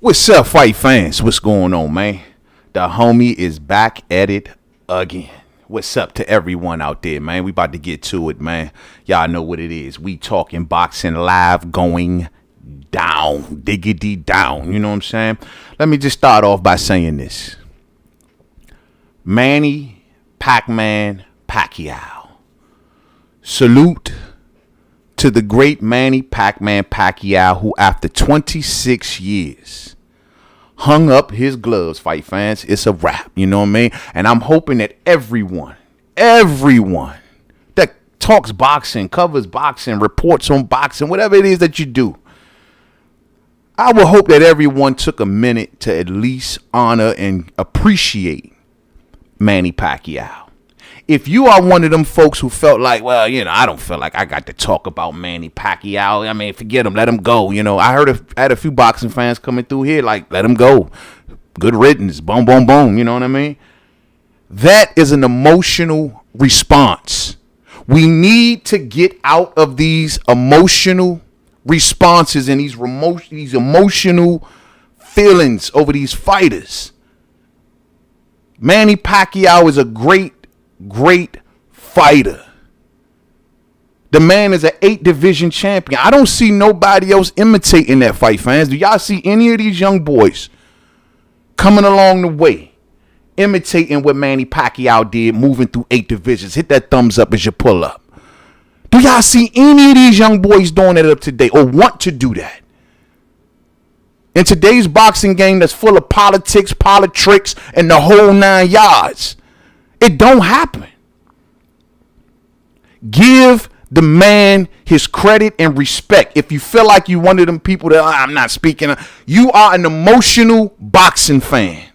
What's up, fight fans? What's going on, man? The homie is back at it again. What's up to everyone out there, man? We about to get to it, man. Y'all know what it is. We talking boxing live going down, diggity down. You know what I'm saying? Let me just start off by saying this. Manny Pac-Man Pacquiao. Salute to the great Manny Pac-Man Pacquiao, who after 26 years hung up his gloves, fight fans. It's a wrap, you know what I mean? And I'm hoping that everyone that talks boxing, covers boxing, reports on boxing, whatever it is that you do, I would hope that everyone took a minute to at least honor and appreciate Manny Pacquiao. If you are one of them folks who felt like, well, you know, I don't feel like I got to talk about Manny Pacquiao. I mean, forget him. Let him go. You know, I had a few boxing fans coming through here like, let him go. Good riddance. Boom, boom, boom. You know what I mean? That is an emotional response. We need to get out of these emotional responses and these emotional feelings over these fighters. Manny Pacquiao is a great fighter. The man is an 8-division champion. I don't see nobody else imitating that, fight fans. Do y'all see any of these young boys coming along the way imitating what Manny Pacquiao did, moving through 8 divisions? Hit that thumbs up as you pull up. Do y'all see any of these young boys doing that up today or want to do that? In today's boxing game that's full of politics, politricks, and the whole 9 yards, it don't happen. Give the man his credit and respect. If you feel like you one of them people that I'm not speaking, you are an emotional boxing fan.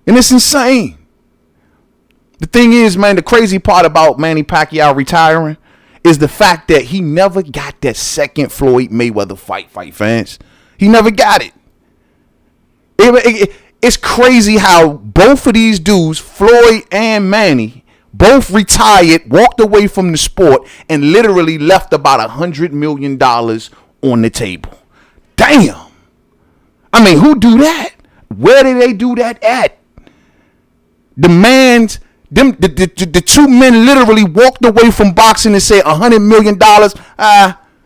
And it's insane. The thing is, man, the crazy part about Manny Pacquiao retiring is the fact that he never got that second Floyd Mayweather fight fans. He never got it. It's crazy how both of these dudes, Floyd and Manny, both retired, walked away from the sport, and literally left about $100 million on the table. Damn. I mean, who do that? Where did they do that at? The two men literally walked away from boxing and said $100 million.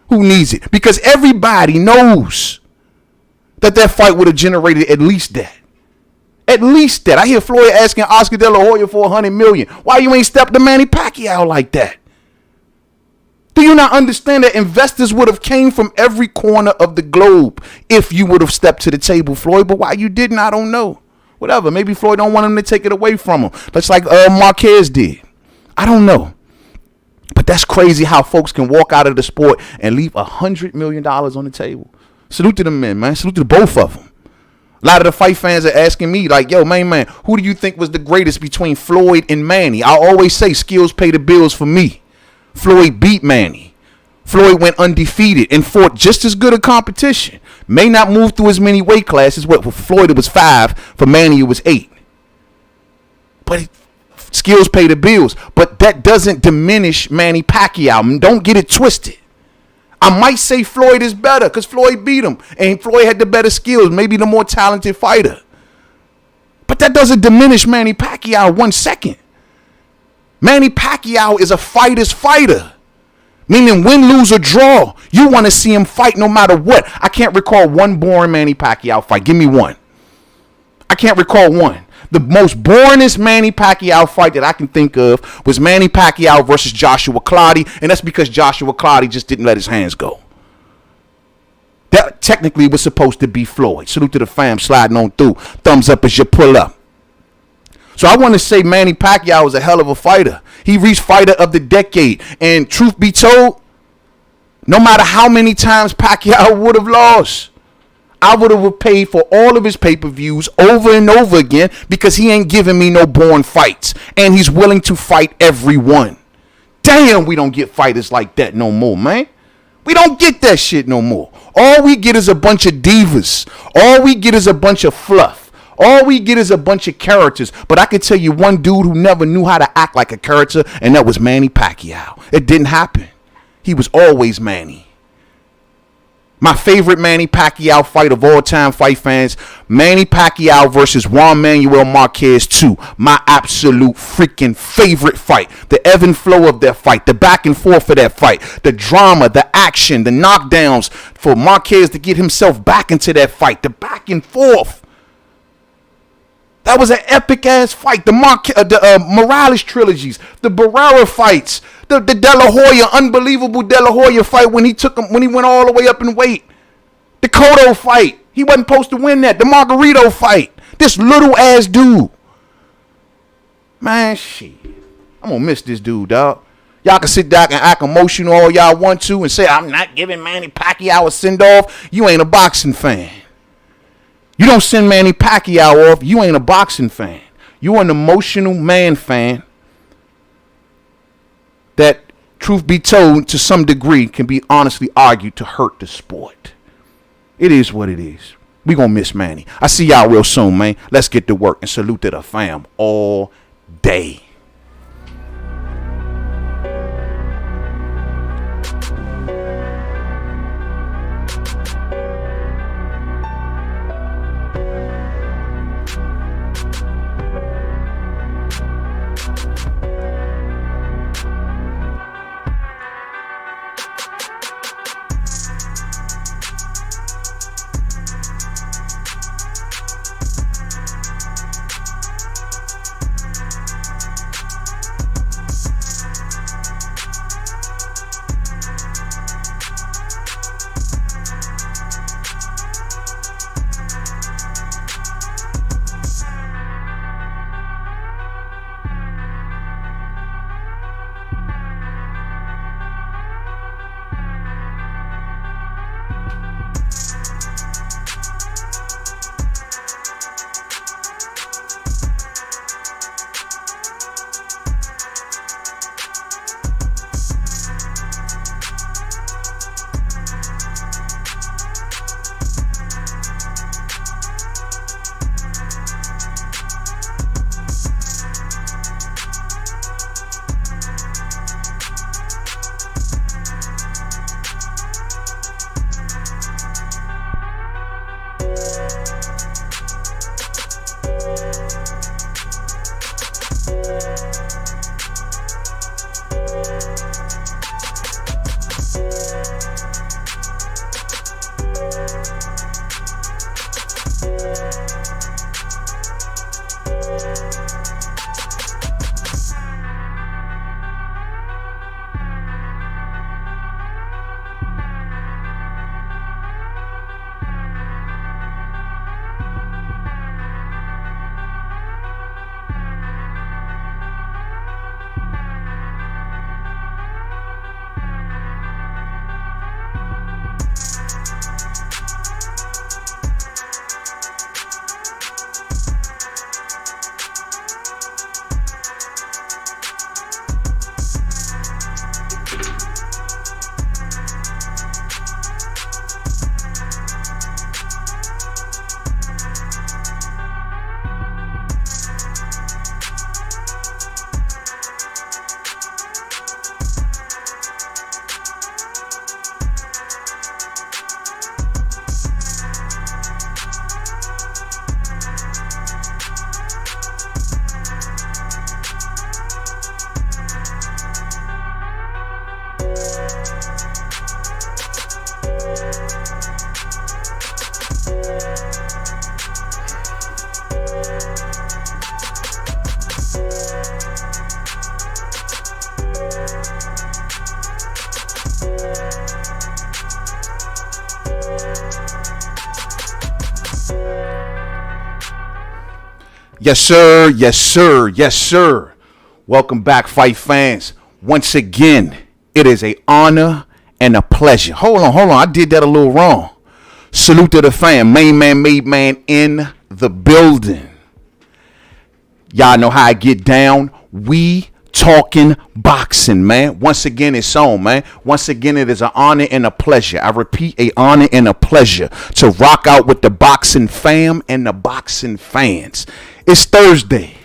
Who needs it? Because everybody knows that fight would have generated at least that. At least that. I hear Floyd asking Oscar De La Hoya for $100 million. Why you ain't stepped to Manny Pacquiao like that? Do you not understand that investors would have came from every corner of the globe if you would have stepped to the table, Floyd? But why you didn't, I don't know. Whatever. Maybe Floyd don't want him to take it away from him. That's like Marquez did. I don't know. But that's crazy how folks can walk out of the sport and leave $100 million on the table. Salute to the men, man. Salute to both of them. A lot of the fight fans are asking me, like, yo, man, who do you think was the greatest between Floyd and Manny? I always say skills pay the bills for me. Floyd beat Manny. Floyd went undefeated and fought just as good a competition. May not move through as many weight classes. What, for Floyd it was 5. For Manny it was 8. But skills pay the bills. But that doesn't diminish Manny Pacquiao. Don't get it twisted. I might say Floyd is better because Floyd beat him. And Floyd had the better skills. Maybe the more talented fighter. But that doesn't diminish Manny Pacquiao 1 second. Manny Pacquiao is a fighter's fighter. Meaning win, lose, or draw. You want to see him fight no matter what. I can't recall one boring Manny Pacquiao fight. Give me one. I can't recall one. The most boringest Manny Pacquiao fight that I can think of was Manny Pacquiao versus Joshua Clottey. And that's because Joshua Clottey just didn't let his hands go. That technically was supposed to be Floyd. Salute to the fam sliding on through. Thumbs up as you pull up. So I want to say Manny Pacquiao is a hell of a fighter. He reached fighter of the decade. And truth be told, no matter how many times Pacquiao would have lost, I would have paid for all of his pay-per-views over and over again because he ain't giving me no boring fights. And he's willing to fight everyone. Damn, we don't get fighters like that no more, man. We don't get that shit no more. All we get is a bunch of divas. All we get is a bunch of fluff. All we get is a bunch of characters. But I can tell you one dude who never knew how to act like a character, and that was Manny Pacquiao. It didn't happen. He was always Manny. My favorite Manny Pacquiao fight of all time, fight fans. Manny Pacquiao versus Juan Manuel Marquez 2. My absolute freaking favorite fight. The ebb and flow of that fight. The back and forth of that fight. The drama, the action, the knockdowns. For Marquez to get himself back into that fight. The back and forth. That was an epic ass fight. The Morales trilogies. The Barrera fights. The De La Hoya, unbelievable De La Hoya fight when he went all the way up in weight. The Cotto fight. He wasn't supposed to win that. The Margarito fight. This little ass dude. Man, shit. I'm gonna miss this dude, dog. Y'all can sit down and act emotional all y'all want to and say, I'm not giving Manny Pacquiao a send-off. You ain't a boxing fan. You don't send Manny Pacquiao off. You ain't a boxing fan. You an emotional man fan that, truth be told, to some degree, can be honestly argued to hurt the sport. It is what it is. We gonna miss Manny. I see y'all real soon, man. Let's get to work and salute to the fam all day. Yes, sir. Yes, sir. Yes, sir. Welcome back, fight fans. Once again, it is an honor and a pleasure. Hold on. I did that a little wrong. Salute to the fam. MainmanMademan in the building. Y'all know how I get down. We talking boxing, man. Once again, it's on, man. Once again, it is an honor and a pleasure. I repeat, an honor and a pleasure to rock out with the boxing fam and the boxing fans. It's Thursday.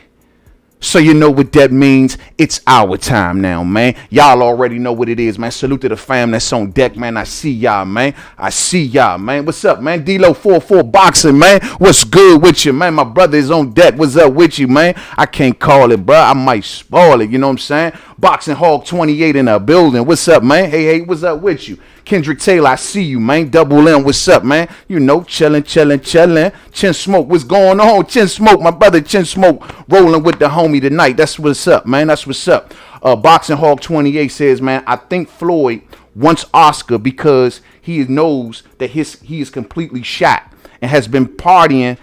So you know what that means. It's our time now, man. Y'all already know what it is, man. Salute to the fam that's on deck, man. I see y'all, man. I see y'all, man. What's up, man? D-Lo 44 Boxing, man. What's good with you, man? My brother is on deck. What's up with you, man? I can't call it, bro. I might spoil it, you know what I'm saying? Boxing Hog 28 in the building. What's up, man? Hey, what's up with you? Kendrick Taylor, I see you, man. Double M, what's up, man? You know, chillin'. Chin Smoke, what's going on? Chin Smoke, my brother Chin Smoke, rolling with the homie tonight. That's what's up, man. That's what's up. Boxing Hog 28 says, man, I think Floyd wants Oscar because he knows that he is completely shot and has been partying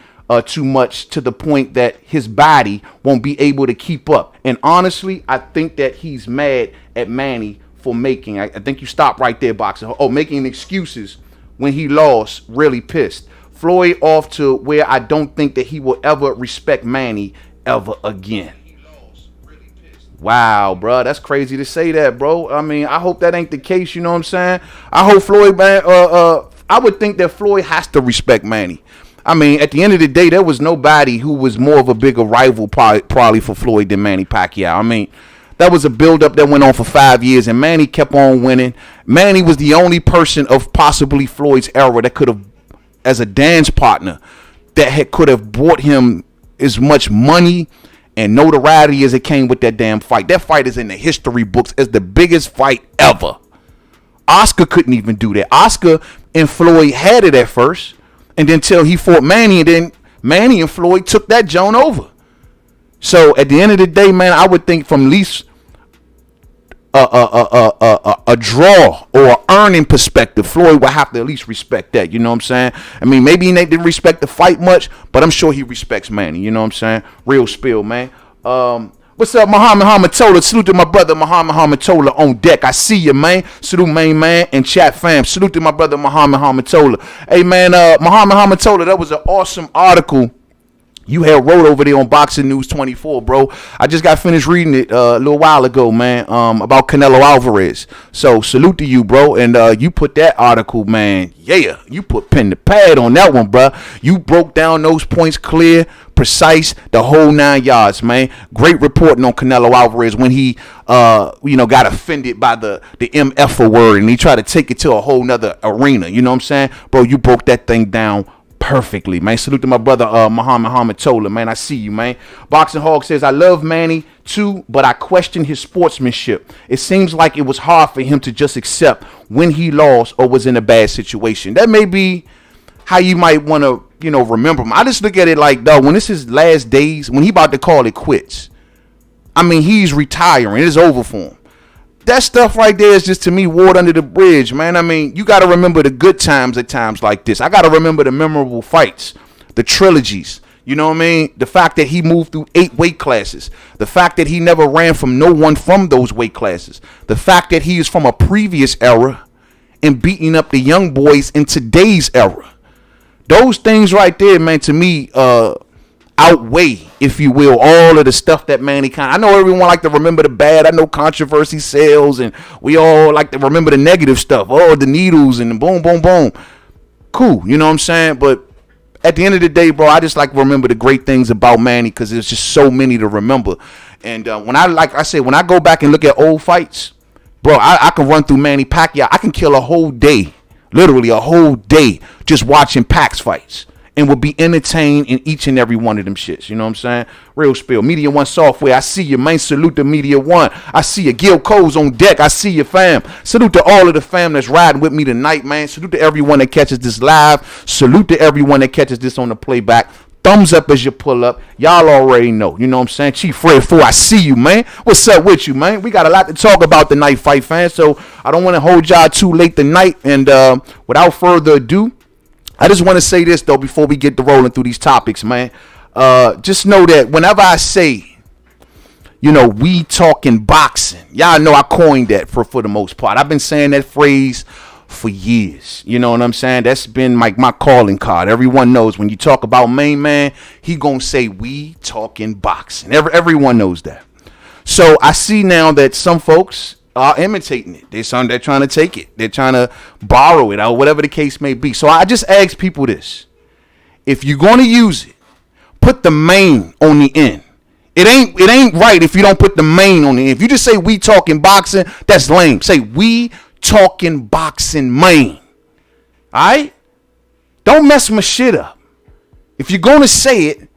too much to the point that his body won't be able to keep up. And honestly, I think that he's mad at Manny for making. I think you stop right there, Boxing. Making excuses when he lost. Really pissed. Floyd off to where I don't think that he will ever respect Manny ever again. Wow, bro, that's crazy to say that, bro. I mean, I hope that ain't the case. You know what I'm saying? I hope Floyd, man. I would think that Floyd has to respect Manny. I mean, at the end of the day, there was nobody who was more of a bigger rival probably for Floyd than Manny Pacquiao. I mean, that was a build-up that went on for 5 years, and Manny kept on winning. Manny was the only person of possibly Floyd's era that could have, as a dance partner, that could have brought him as much money and notoriety as it came with that damn fight. That fight is in the history books as the biggest fight ever. Oscar couldn't even do that. Oscar and Floyd had it at first, and then till he fought Manny, and then Manny and Floyd took that joint over. So at the end of the day, man, I would think from at least a draw or an earning perspective, Floyd would have to at least respect that. You know what I'm saying? I mean, maybe he didn't respect the fight much, but I'm sure he respects Manny. You know what I'm saying? Real spill, man. What's up, Muhammad Hamatola? Salute to my brother Muhammad Hamatola on deck. I see you, man. Salute, main man, and chat fam. Salute to my brother Muhammad Hamatola. Hey, man, Muhammad Hamatola, that was an awesome article you had wrote over there on Boxing News 24, bro. I just got finished reading it a little while ago, man, about Canelo Alvarez. So salute to you, bro. And you put that article, man. Yeah, you put pen to pad on that one, bro. You broke down those points clear, precise, the whole 9 yards, man. Great reporting on Canelo Alvarez when he, got offended by the MF word and he tried to take it to a whole nother arena. You know what I'm saying? Bro, you broke that thing down perfectly, man. Salute to my brother Muhammad Hamatola, man. I see you, man. Boxing Hog says, I love Manny too, but I question his sportsmanship. It seems like it was hard for him to just accept when he lost or was in a bad situation. That may be how you might want to, remember him. I just look at it like, though, when it's his last days, when he about to call it quits, I mean, he's retiring. It's over for him. That stuff right there is just, to me, water under the bridge, man. I mean, you got to remember the good times at times like this. I got to remember the memorable fights, the trilogies. You know what I mean? The fact that he moved through 8 weight classes. The fact that he never ran from no one from those weight classes. The fact that he is from a previous era and beating up the young boys in today's era. Those things right there, man, to me, outweigh, if you will, all of the stuff that Manny I know everyone like to remember the bad. I know controversy sells, and we all like to remember the negative stuff. Oh, the needles and the boom, boom, boom. Cool, you know what I'm saying? But at the end of the day, bro, I just like to remember the great things about Manny because there's just so many to remember. And when I go back and look at old fights, bro, I can run through Manny Pacquiao. I can kill a whole day, literally a whole day, just watching Pacs fights. And will be entertained in each and every one of them shits. You know what I'm saying? Real spill. Media One Software. I see you, man. Salute to Media One. I see you. Gil Cole's on deck. I see you, fam. Salute to all of the fam that's riding with me tonight, man. Salute to everyone that catches this live. Salute to everyone that catches this on the playback. Thumbs up as you pull up. Y'all already know. You know what I'm saying? Chief Fred 4, I see you, man. What's up with you, man? We got a lot to talk about tonight, fight fans. So I don't want to hold y'all too late tonight. And without further ado, I just want to say this, though, before we get to rolling through these topics, man. Just know that whenever I say, we talking boxing, y'all know I coined that for the most part. I've been saying that phrase for years. You know what I'm saying? That's been like my calling card. Everyone knows when you talk about Main Man, he gonna say we talking boxing. Everyone knows that. So I see now that some folks are imitating it. They're trying to take it. They're trying to borrow it or whatever the case may be. So I just ask people this. If you're going to use it, put the main on the end. It ain't right if you don't put the main on it. If you just say we talking boxing, that's lame. Say we talking boxing main. Alright? Don't mess my shit up. If you're gonna say it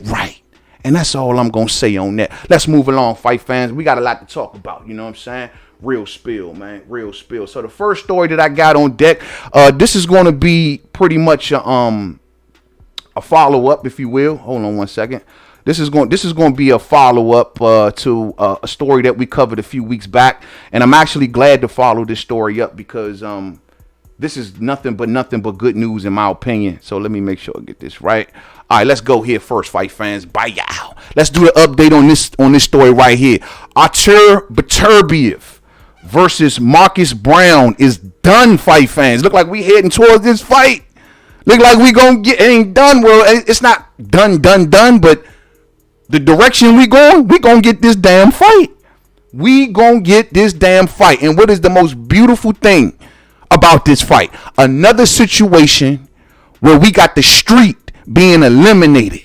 right. And that's all I'm gonna say on that. Let's move along, fight fans. We got a lot to talk about, you know what I'm saying? Real spill, man. Real spill. So the first story that I got on deck, this is gonna be pretty much a follow-up, if you will. Hold on one second. This is going to be a follow-up to a story that we covered a few weeks back, and I'm actually glad to follow this story up because this is nothing but good news in my opinion. So let me make sure I get this right. All right, let's go here first, fight fans. Bye, y'all. Let's do the update on this story right here. Artur Beterbiev versus Marcus Brown is done, fight fans. Look like we heading towards this fight. Look like we gonna get it. Ain't done. Well, it's not done, but the direction we gonna get this damn fight. We gonna get this damn fight. And what is the most beautiful thing about this fight? Another situation where we got the street being eliminated.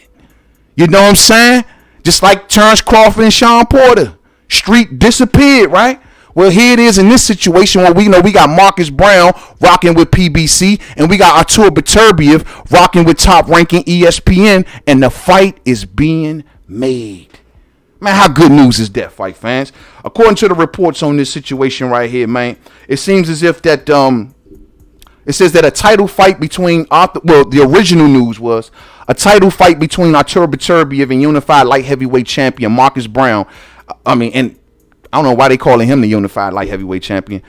You know what I'm saying? Just like Terence Crawford and Shawn Porter. Street disappeared, right? Well, here it is in this situation where we know we got Marcus Brown rocking with PBC and we got Artur Beterbiev rocking with top ranking ESPN, and the fight is being made. Man, how good news is that, fight fans? According to the reports on this situation right here, man, it seems as if that it says that a title fight between Arthur, well, the original news was a title fight between Artur Beterbiev and unified light heavyweight champion Marcus Brown. And I don't know why they calling him the unified light heavyweight champion.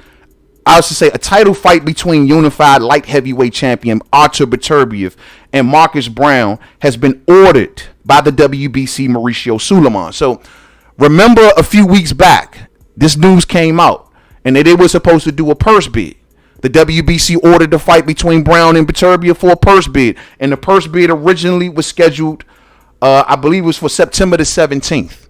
I was to say a title fight between unified light heavyweight champion Artur Beterbiev and Marcus Brown has been ordered by the WBC Mauricio Suleiman. So remember a few weeks back, this news came out and that they were supposed to do a purse bid. The WBC ordered the fight between Brown and Beterbiev for a purse bid. And the purse bid originally was scheduled, I believe it was for September the 17th.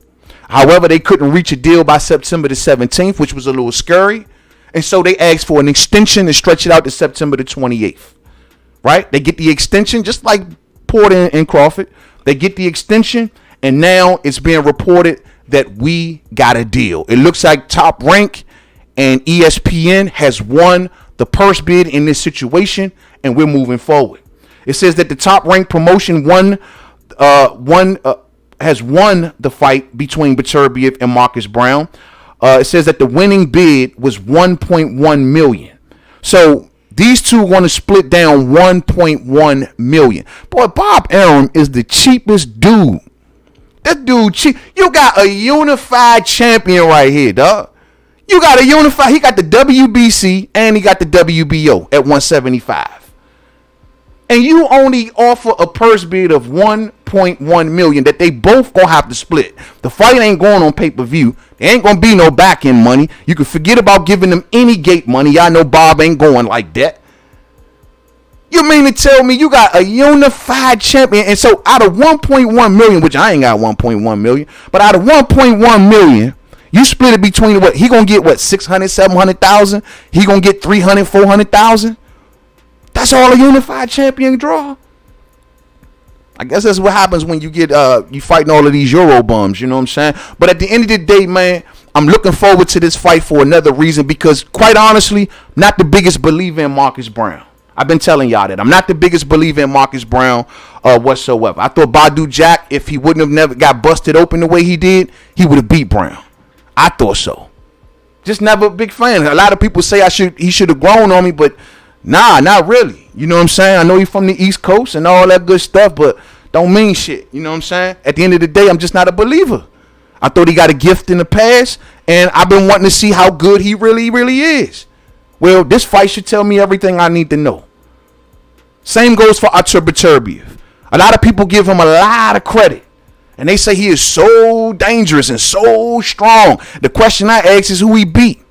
However, they couldn't reach a deal by September the 17th, which was a little scary. And so they asked for an extension and stretch it out to September the 28th. Right? They get the extension, just like Porter and Crawford. They get the extension, and now it's being reported that we got a deal. It looks like Top Rank and ESPN has won the purse bid in this situation, and we're moving forward. It says that the Top Rank promotion has won the fight between Beterbiev and Marcus Brown. It says that the winning bid was $1.1 million. So these two want to split down $1.1 million. Boy, Bob Arum is the cheapest dude. That dude cheap. You got a unified champion right here, dog. You got a unified. He got the WBC and he got the WBO at 175. And you only offer a purse bid of $1.1 million that they both gonna have to split. The fight ain't going on pay-per-view. There ain't gonna be no back-end money. You can forget about giving them any gate money. Y'all know Bob ain't going like that. You mean to tell me you got a unified champion? And so out of 1.1 million, which I ain't got 1.1 million, but out of 1.1 million, you split it between what? He gonna get what, 600, 700,000? He gonna get 300, 400,000? That's all a unified champion draw. I guess that's what happens when you get you fighting all of these Euro bums, you know what I'm saying? But at the end of the day, man, I'm looking forward to this fight for another reason because, quite honestly, I'm not the biggest believer in Marcus Brown. I've been telling y'all that. I'm not the biggest believer in Marcus Brown whatsoever. I thought Badu Jack, if he wouldn't have never got busted open the way he did, he would have beat Brown. I thought so. Just never a big fan. A lot of people say he should have grown on me, but nah, not really. You know what I'm saying? I know he's from the East Coast and all that good stuff, but don't mean shit. You know what I'm saying? At the end of the day, I'm just not a believer. I thought he got a gift in the past, and I've been wanting to see how good he really, really is. Well, this fight should tell me everything I need to know. Same goes for Artur Beterbiev. A lot of people give him a lot of credit, and they say he is so dangerous and so strong. The question I ask is who he beat.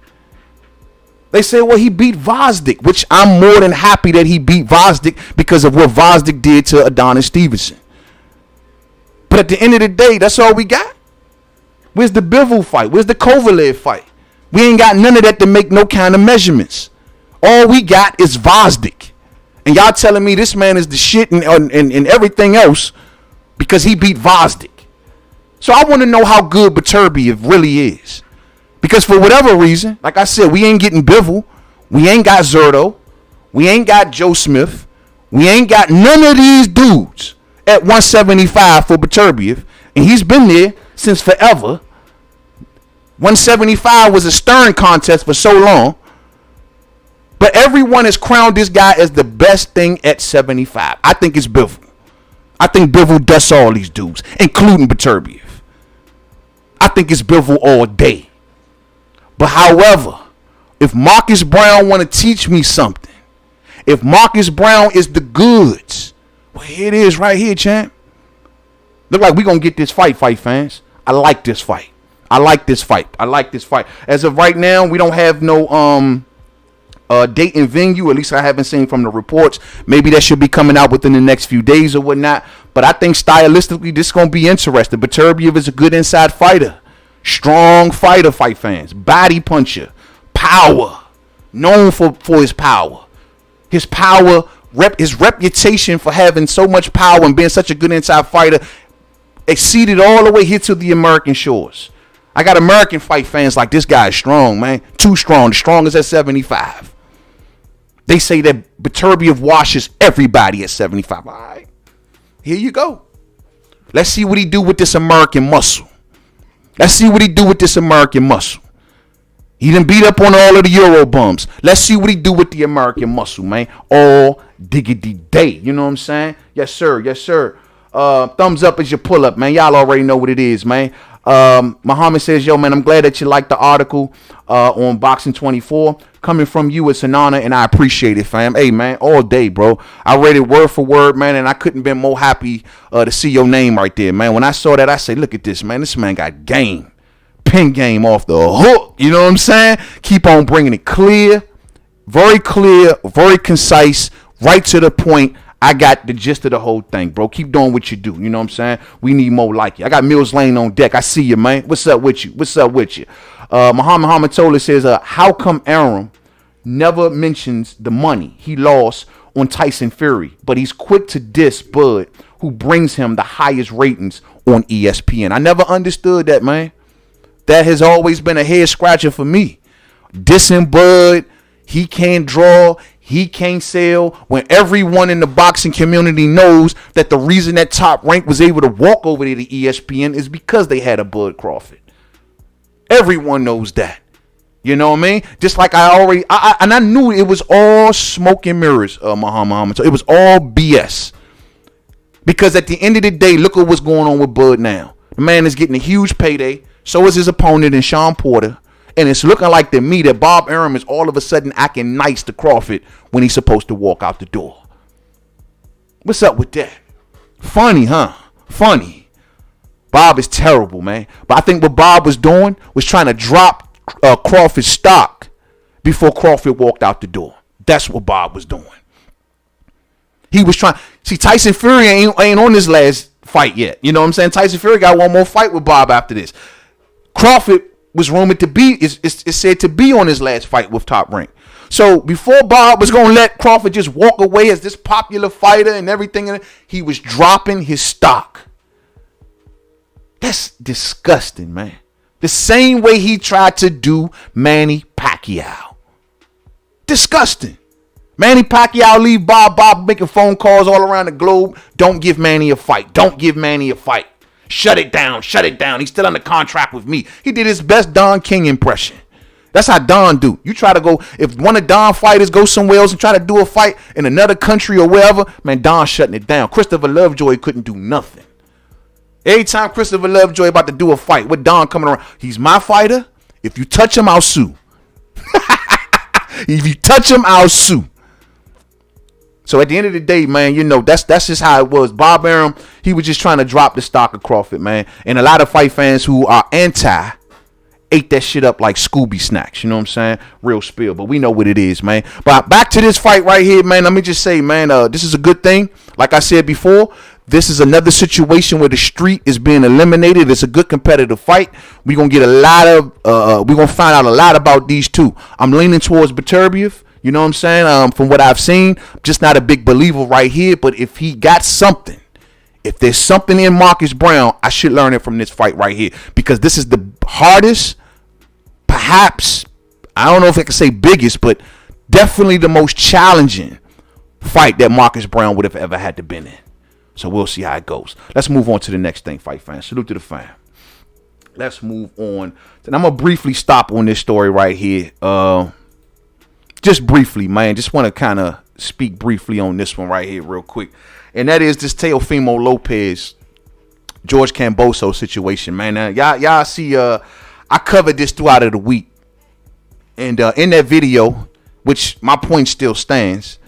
They say, well, he beat Vosdick, which I'm more than happy that he beat Vosdick because of what Vosdick did to Adonis Stevenson. But at the end of the day, that's all we got. Where's the Bivol fight? Where's the Kovalev fight? We ain't got none of that to make no kind of measurements. All we got is Vosdick. And y'all telling me this man is the shit and everything else because he beat Vosdick. So I want to know how good Beterbiev really is. Because for whatever reason, like I said, we ain't getting Bivol. We ain't got Zerto. We ain't got Joe Smith. We ain't got none of these dudes at 175 for Beterbiev. And he's been there since forever. 175 was a stern contest for so long. But everyone has crowned this guy as the best thing at 75. I think it's Bivol. I think Bivol dusts all these dudes, including Beterbiev. I think it's Bivol all day. But however, if Marcus Brown want to teach me something, if Marcus Brown is the goods, well, here it is right here, champ. Look like we going to get this fight, fans. I like this fight. I like this fight. As of right now, we don't have no date and venue. At least I haven't seen from the reports. Maybe that should be coming out within the next few days or whatnot. But I think stylistically, this is going to be interesting. Beterbiev is a good inside fighter. Strong fighter, fight fans. Body puncher. Power. Known for his power. His power, his reputation for having so much power and being such a good inside fighter exceeded all the way here to the American shores. I got American fight fans like, this guy is strong, man. Too strong. The strongest at 75. They say that Beterbiev washes everybody at 75. All right. Here you go. Let's see what he do with this American muscle. He done beat up on all of the Euro bums. Let's see what he do with the American muscle, man. All diggity day. You know what I'm saying? Yes, sir. Thumbs up as you pull up, man. Y'all already know what it is, man. Muhammad says, yo, man, I'm glad that you liked the article on Boxing 24. Coming from you, it's an honor, and I appreciate it, fam. Hey, man, all day, bro. I read it word for word, man, and I couldn't been more happy to see your name right there, man. When I saw that, I said, look at this, man. This man got game. Pin game off the hook. You know what I'm saying? Keep on bringing it clear, very concise, right to the point. I got the gist of the whole thing, bro. Keep doing what you do. You know what I'm saying? We need more like you. I got Mills Lane on deck. I see you, man. What's up with you? Muhammad Hamatola says, how come Arum never mentions the money he lost on Tyson Fury, but he's quick to diss Bud, who brings him the highest ratings on ESPN? I never understood that, man. That has always been a head scratcher for me. Dissing Bud, he can't draw, he can't sell, when everyone in the boxing community knows that the reason that Top Rank was able to walk over to the ESPN is because they had a Bud Crawford. Everyone knows that. You know what I mean? Just like I knew it was all smoke and mirrors, Muhammad. So it was all BS. Because at the end of the day, look at what's going on with Bud now. The man is getting a huge payday. So is his opponent in Shawn Porter. And it's looking like to me that Bob Arum is all of a sudden acting nice to Crawford when he's supposed to walk out the door. What's up with that? Funny, huh? Funny. Bob is terrible, man. But I think what Bob was doing was trying to drop Crawford's stock before Crawford walked out the door. That's what Bob was doing. He was trying. See, Tyson Fury ain't on his last fight yet. You know what I'm saying? Tyson Fury got one more fight with Bob after this. Crawford was rumored to be, is said to be on his last fight with Top Rank. So before Bob was going to let Crawford just walk away as this popular fighter and everything, he was dropping his stock. That's disgusting, man. The same way he tried to do Manny Pacquiao. Disgusting. Manny Pacquiao leave Bob making phone calls all around the globe. Don't give Manny a fight. Shut it down. He's still under contract with me. He did his best Don King impression. That's how Don do. You try to go, if one of Don fighters go somewhere else and try to do a fight in another country or wherever, man, Don shutting it down. Christopher Lovejoy couldn't do nothing. Every time Christopher Lovejoy about to do a fight, with Don coming around, he's my fighter. If you touch him, I'll sue. If you touch him, I'll sue. So at the end of the day, man, you know, that's just how it was. Bob Arum, he was just trying to drop the stock of Crawford, man. And a lot of fight fans who are anti ate that shit up like Scooby snacks. You know what I'm saying? Real spill. But we know what it is, man. But back to this fight right here, man. Let me just say, man, this is a good thing. Like I said before, this is another situation where the street is being eliminated. It's a good competitive fight. We're going to get a lot of, we're going to find out a lot about these two. I'm leaning towards Beterbiev. You know what I'm saying? From what I've seen, just not a big believer right here. But if he got something If there's something in Marcus Brown, I should learn it from this fight right here, because this is the hardest, perhaps, I don't know if I can say biggest, but definitely the most challenging fight that Marcus Brown would have ever had to been in. So we'll see how it goes. Let's move on to the next thing, fight fans. Salute to the fam. Let's move on. And I'm going to briefly stop on this story right here. Just briefly, man. Just want to kind of speak briefly on this one right here real quick. And that is this Teofimo Lopez, George Camboso situation, man. Now, y'all see, I covered this throughout of the week. And in that video, which my point still stands,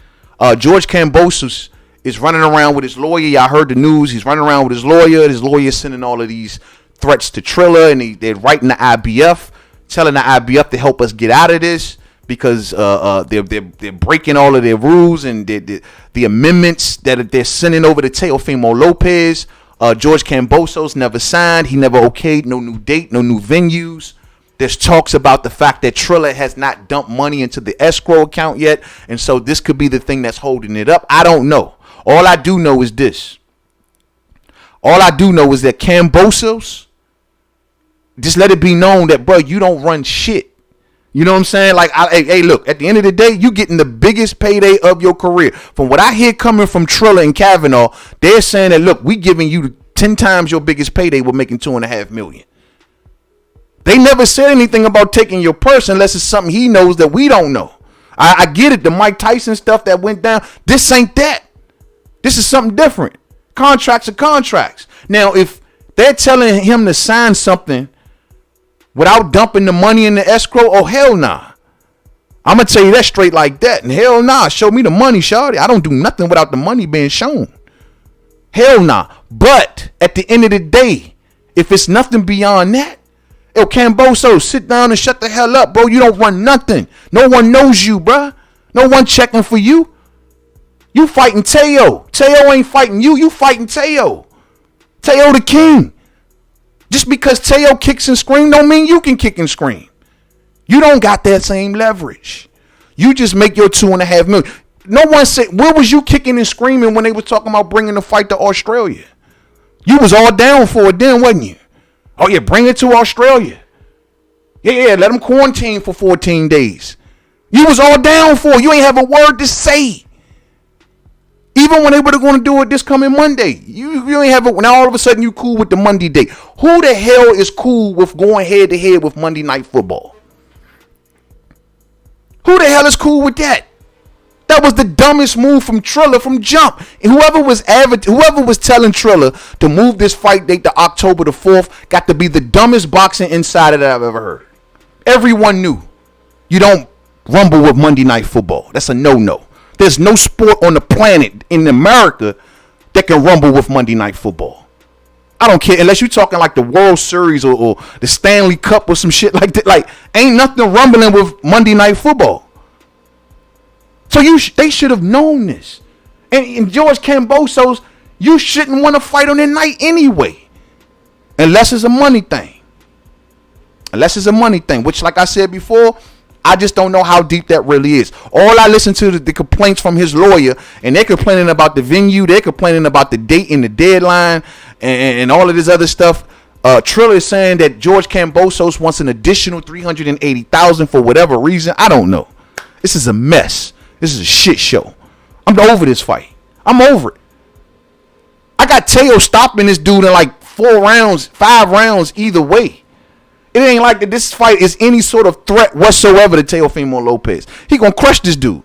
George Cambosos is running around with his lawyer. Y'all heard the news. He's running around with his lawyer. His lawyer is sending all of these threats to Triller, and they're writing the IBF, telling the IBF to help us get out of this, because they're breaking all of their rules and the amendments that they're sending over to Teofimo Lopez. George Cambosos never signed. He never okayed no new date, no new venues. There's talks about the fact that Triller has not dumped money into the escrow account yet, and so this could be the thing that's holding it up. I don't know. All I do know is this. All I do know is that Cambosos, just let it be known that, bro, you don't run shit. You know what I'm saying? Like, hey, look, at the end of the day, you getting the biggest payday of your career. From what I hear coming from Triller and Kavanaugh, they're saying that, look, we giving you 10 times your biggest payday. We're making $2.5 million. They never said anything about taking your purse unless it's something he knows that we don't know. I get it. The Mike Tyson stuff that went down. This ain't that. This is something different. Contracts are contracts. Now, if they're telling him to sign something without dumping the money in the escrow, oh, hell nah. I'm going to tell you that straight like that. And hell nah. Show me the money, shawty. I don't do nothing without the money being shown. Hell nah. But at the end of the day, if it's nothing beyond that, yo, Camboso, sit down and shut the hell up, bro. You don't run nothing. No one knows you, bro. No one checking for you. You fighting Teo. Teo ain't fighting you. You fighting Teo. Teo the king. Just because Teo kicks and scream don't mean you can kick and scream. You don't got that same leverage. You just make your $2.5 million. No one said, where was you kicking and screaming when they were talking about bringing the fight to Australia? You was all down for it then, wasn't you? Oh, yeah, bring it to Australia. Yeah, let them quarantine for 14 days. You was all down for it. You ain't have a word to say. Even when they were going to do it this coming Monday. You ain't have it. Now all of a sudden you cool with the Monday date. Who the hell is cool with going head to head with Monday Night Football? Who the hell is cool with that? That was the dumbest move from Triller from jump. And whoever was telling Triller to move this fight date to October the 4th got to be the dumbest boxing insider that I've ever heard. Everyone knew you don't rumble with Monday Night Football. That's a no-no. There's no sport on the planet in America that can rumble with Monday Night Football. I don't care unless you're talking like the World Series or the Stanley Cup or some shit like that. Like, ain't nothing rumbling with Monday Night Football. So they should have known this. And George Cambosos, you shouldn't want to fight on that night anyway. Unless it's a money thing. Which, like I said before, I just don't know how deep that really is. All I listen to is the complaints from his lawyer, and they're complaining about the venue. They're complaining about the date and the deadline and all of this other stuff. Triller is saying that George Cambosos wants an additional $380,000 for whatever reason. I don't know. This is a mess. This is a shit show. I'm over this fight. I'm over it. I got Teo stopping this dude in like 5 rounds either way. It ain't like that this fight is any sort of threat whatsoever to Teofimo Lopez. He gonna crush this dude.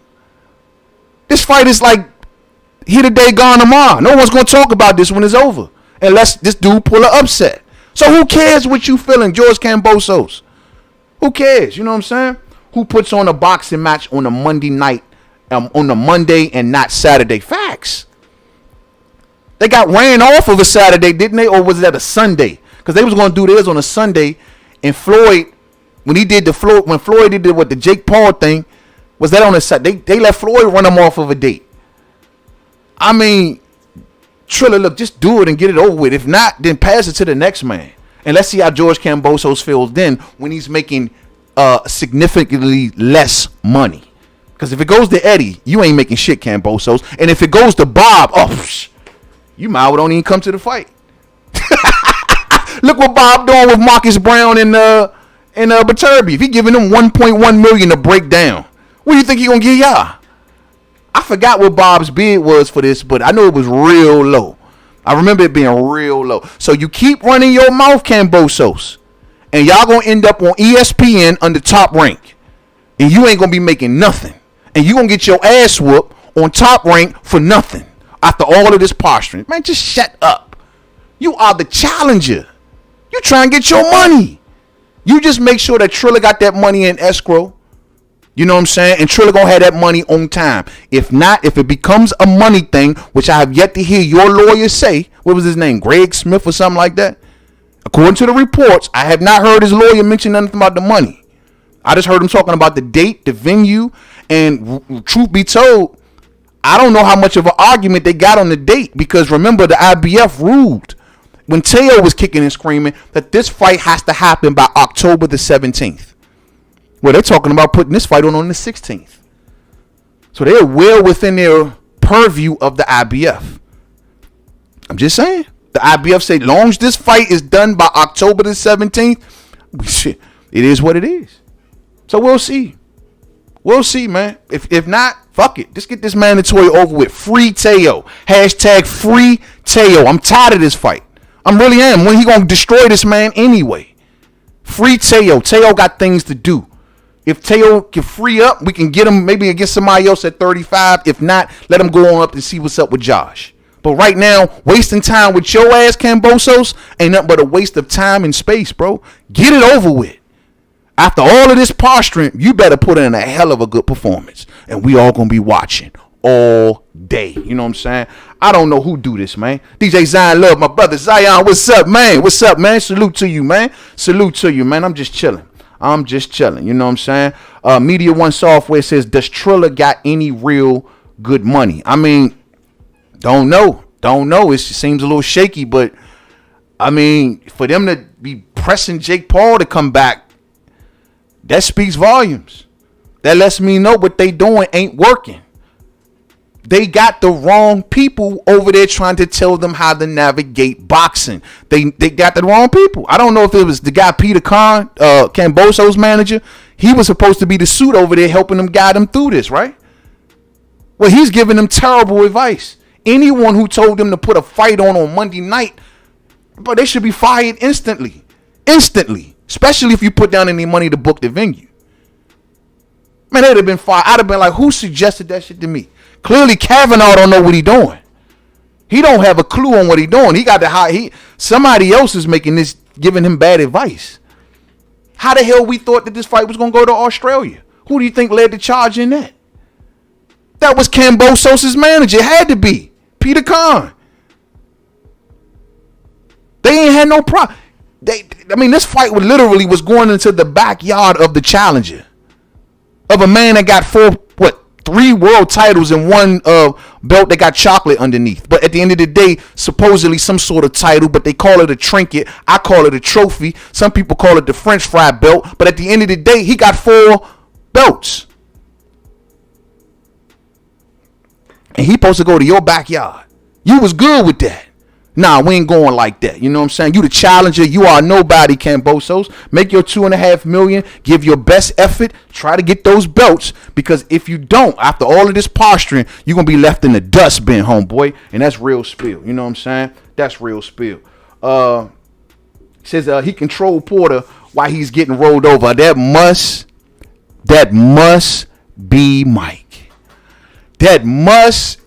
This fight is like here today, gone tomorrow. No one's gonna talk about this when it's over. Unless this dude pull an upset. So who cares what you feeling, George Cambosos? Who cares? You know what I'm saying? Who puts on a boxing match on a Monday night, on a Monday and not Saturday? Facts. They got ran off of a Saturday, didn't they? Or was that a Sunday? Because they was going to do theirs on a Sunday. And Floyd, when Floyd did what the Jake Paul thing, was that on a Saturday? They let Floyd run them off of a date. I mean, Triller, look, just do it and get it over with. If not, then pass it to the next man. And let's see how George Cambosos feels then when he's making significantly less money. Because if it goes to Eddie, you ain't making shit, Cambosos. And if it goes to Bob, you might well don't even come to the fight. Look what Bob doing with Marcus Brown and Beterbiev. He giving them $1.1 million to break down. What do you think he gonna give y'all? I forgot what Bob's bid was for this, but I know it was real low. I remember it being real low. So you keep running your mouth, Cambosos, and y'all gonna end up on ESPN under Top Rank, and you ain't gonna be making nothing, and you gonna get your ass whooped on Top Rank for nothing after all of this posturing. Man, just shut up. You are the challenger. You try and get your money. You just make sure that Triller got that money in escrow. You know what I'm saying? And Triller gonna have that money on time. If not, if it becomes a money thing, which I have yet to hear your lawyer say, what was his name? Greg Smith or something like that? According to the reports, I have not heard his lawyer mention nothing about the money. I just heard him talking about the date, the venue, and truth be told, I don't know how much of an argument they got on the date, because remember, the IBF ruled when Teo was kicking and screaming that this fight has to happen by October the 17th. Well, they're talking about putting this fight on the 16th. So they're well within their purview of the IBF. I'm just saying. The IBF said, long as this fight is done by October the 17th, shit, it is what it is. So we'll see. We'll see, man. If not, fuck it. Just get this mandatory over with. Free Teo. Hashtag free Teo. I'm tired of this fight. I really am. When he gonna destroy this man anyway? Free Teo. Teo got things to do. If Teo can free up, we can get him maybe against somebody else at 35. If not, let him go on up and see what's up with Josh. But right now, wasting time with your ass, Cambosos, ain't nothing but a waste of time and space, bro. Get it over with. After all of this posturing, you better put in a hell of a good performance. And we all gonna be watching all day. You know what I'm saying? I don't know who do this, man. DJ Zion Love, my brother Zion, what's up, man? What's up, man? Salute to you, man. Salute to you, man. I'm just chilling. You know what I'm saying? Media One Software says, does Triller got any real good money? I mean, don't know. It seems a little shaky, but I mean, for them to be pressing Jake Paul to come back, that speaks volumes. That lets me know what they doing ain't working. They got the wrong people over there trying to tell them how to navigate boxing. They got the wrong people. I don't know if it was the guy Peter Khan, Camboso's manager. He was supposed to be the suit over there helping them guide them through this, right? Well, he's giving them terrible advice. Anyone who told them to put a fight on Monday night, but they should be fired instantly. Especially if you put down any money to book the venue. Man, they'd have been fired. I'd have been like, who suggested that shit to me? Clearly, Kavanaugh don't know what he doing. He don't have a clue on what he doing. He got to somebody else is making this, giving him bad advice. How the hell we thought that this fight was gonna go to Australia? Who do you think led the charge in that? That was Cambosos' manager. It had to be Peter Khan. They ain't had no problem. This fight literally was going into the backyard of the challenger, of a man that got 3 world titles and one belt that got chocolate underneath. But at the end of the day, supposedly some sort of title, but they call it a trinket. I call it a trophy. Some people call it the French fry belt. But at the end of the day, he got 4 belts. And he supposed to go to your backyard. You was good with that. Nah, we ain't going like that. You know what I'm saying? You the challenger. You are nobody, Cambosos. Make your $2.5 million. Give your best effort. Try to get those belts. Because if you don't, after all of this posturing, you're going to be left in the dustbin, homeboy. And that's real spill. You know what I'm saying? That's real spill. Says he controlled Porter while he's getting rolled over. That must be Mike. That must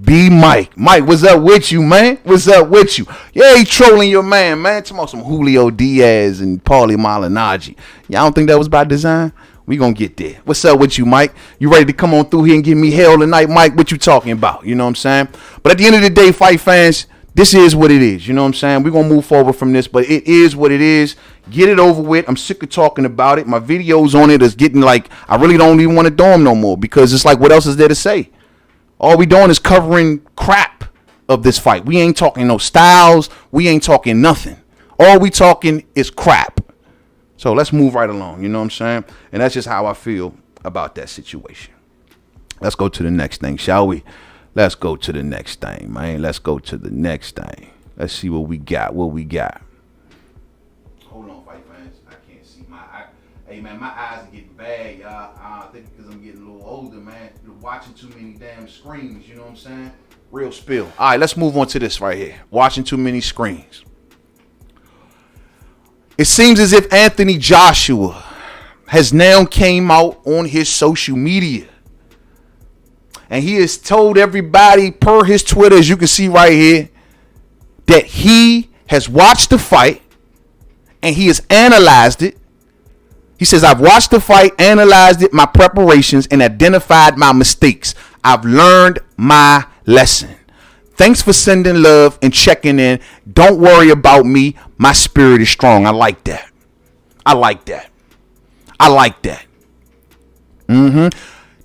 be Mike. Mike, what's up with you, man? What's up with you? Yeah, he trolling your man. Talking about some Julio Diaz and Paulie Malignaggi. Y'all don't think that was by design? We gonna get there. What's up with you, Mike? You ready to come on through here and give me hell tonight, Mike? What you talking about? You know what I'm saying? But at the end of the day, fight fans, this is what it is. You know what I'm saying? We're gonna move forward from this, but it is what it is. Get it over with. I'm sick of talking about it. My videos on it is getting like, I really don't even want to do them no more, because it's like, what else is there to say? All we doing is covering crap of this fight. We ain't talking no styles. We ain't talking nothing. All we talking is crap. So let's move right along. You know what I'm saying? And that's just how I feel about that situation. Let's go to the next thing, shall we? Let's go to the next thing, man. Let's go to the next thing. Let's see what we got. Hold on, fight fans. I can't see hey, man, my eyes are getting bad, y'all. I think because I'm getting a little older, man. You're watching too many damn screens, you know what I'm saying? Real spill. All right, let's move on to this right here. Watching too many screens. It seems as if Anthony Joshua has now came out on his social media. And he has told everybody per his Twitter, as you can see right here, that he has watched the fight and he has analyzed it. He says, I've watched the fight, analyzed it, my preparations, and identified my mistakes. I've learned my lesson. Thanks for sending love and checking in. Don't worry about me. My spirit is strong. I like that.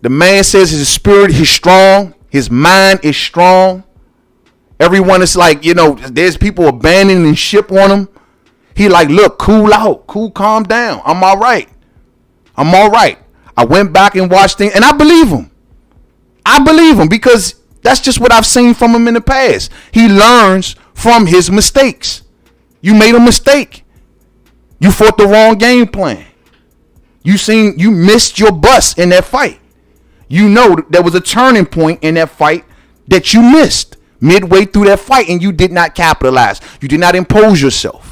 The man says his spirit is strong. His mind is strong. Everyone is like, there's people abandoning ship on him. He like, look, cool out. Calm down. I'm all right. I went back and watched things, and I believe him. Because that's just what I've seen from him in the past. He learns from his mistakes. You made a mistake. You fought the wrong game plan. You missed your bus in that fight. There was a turning point in that fight that you missed midway through that fight, and you did not capitalize. You did not impose yourself.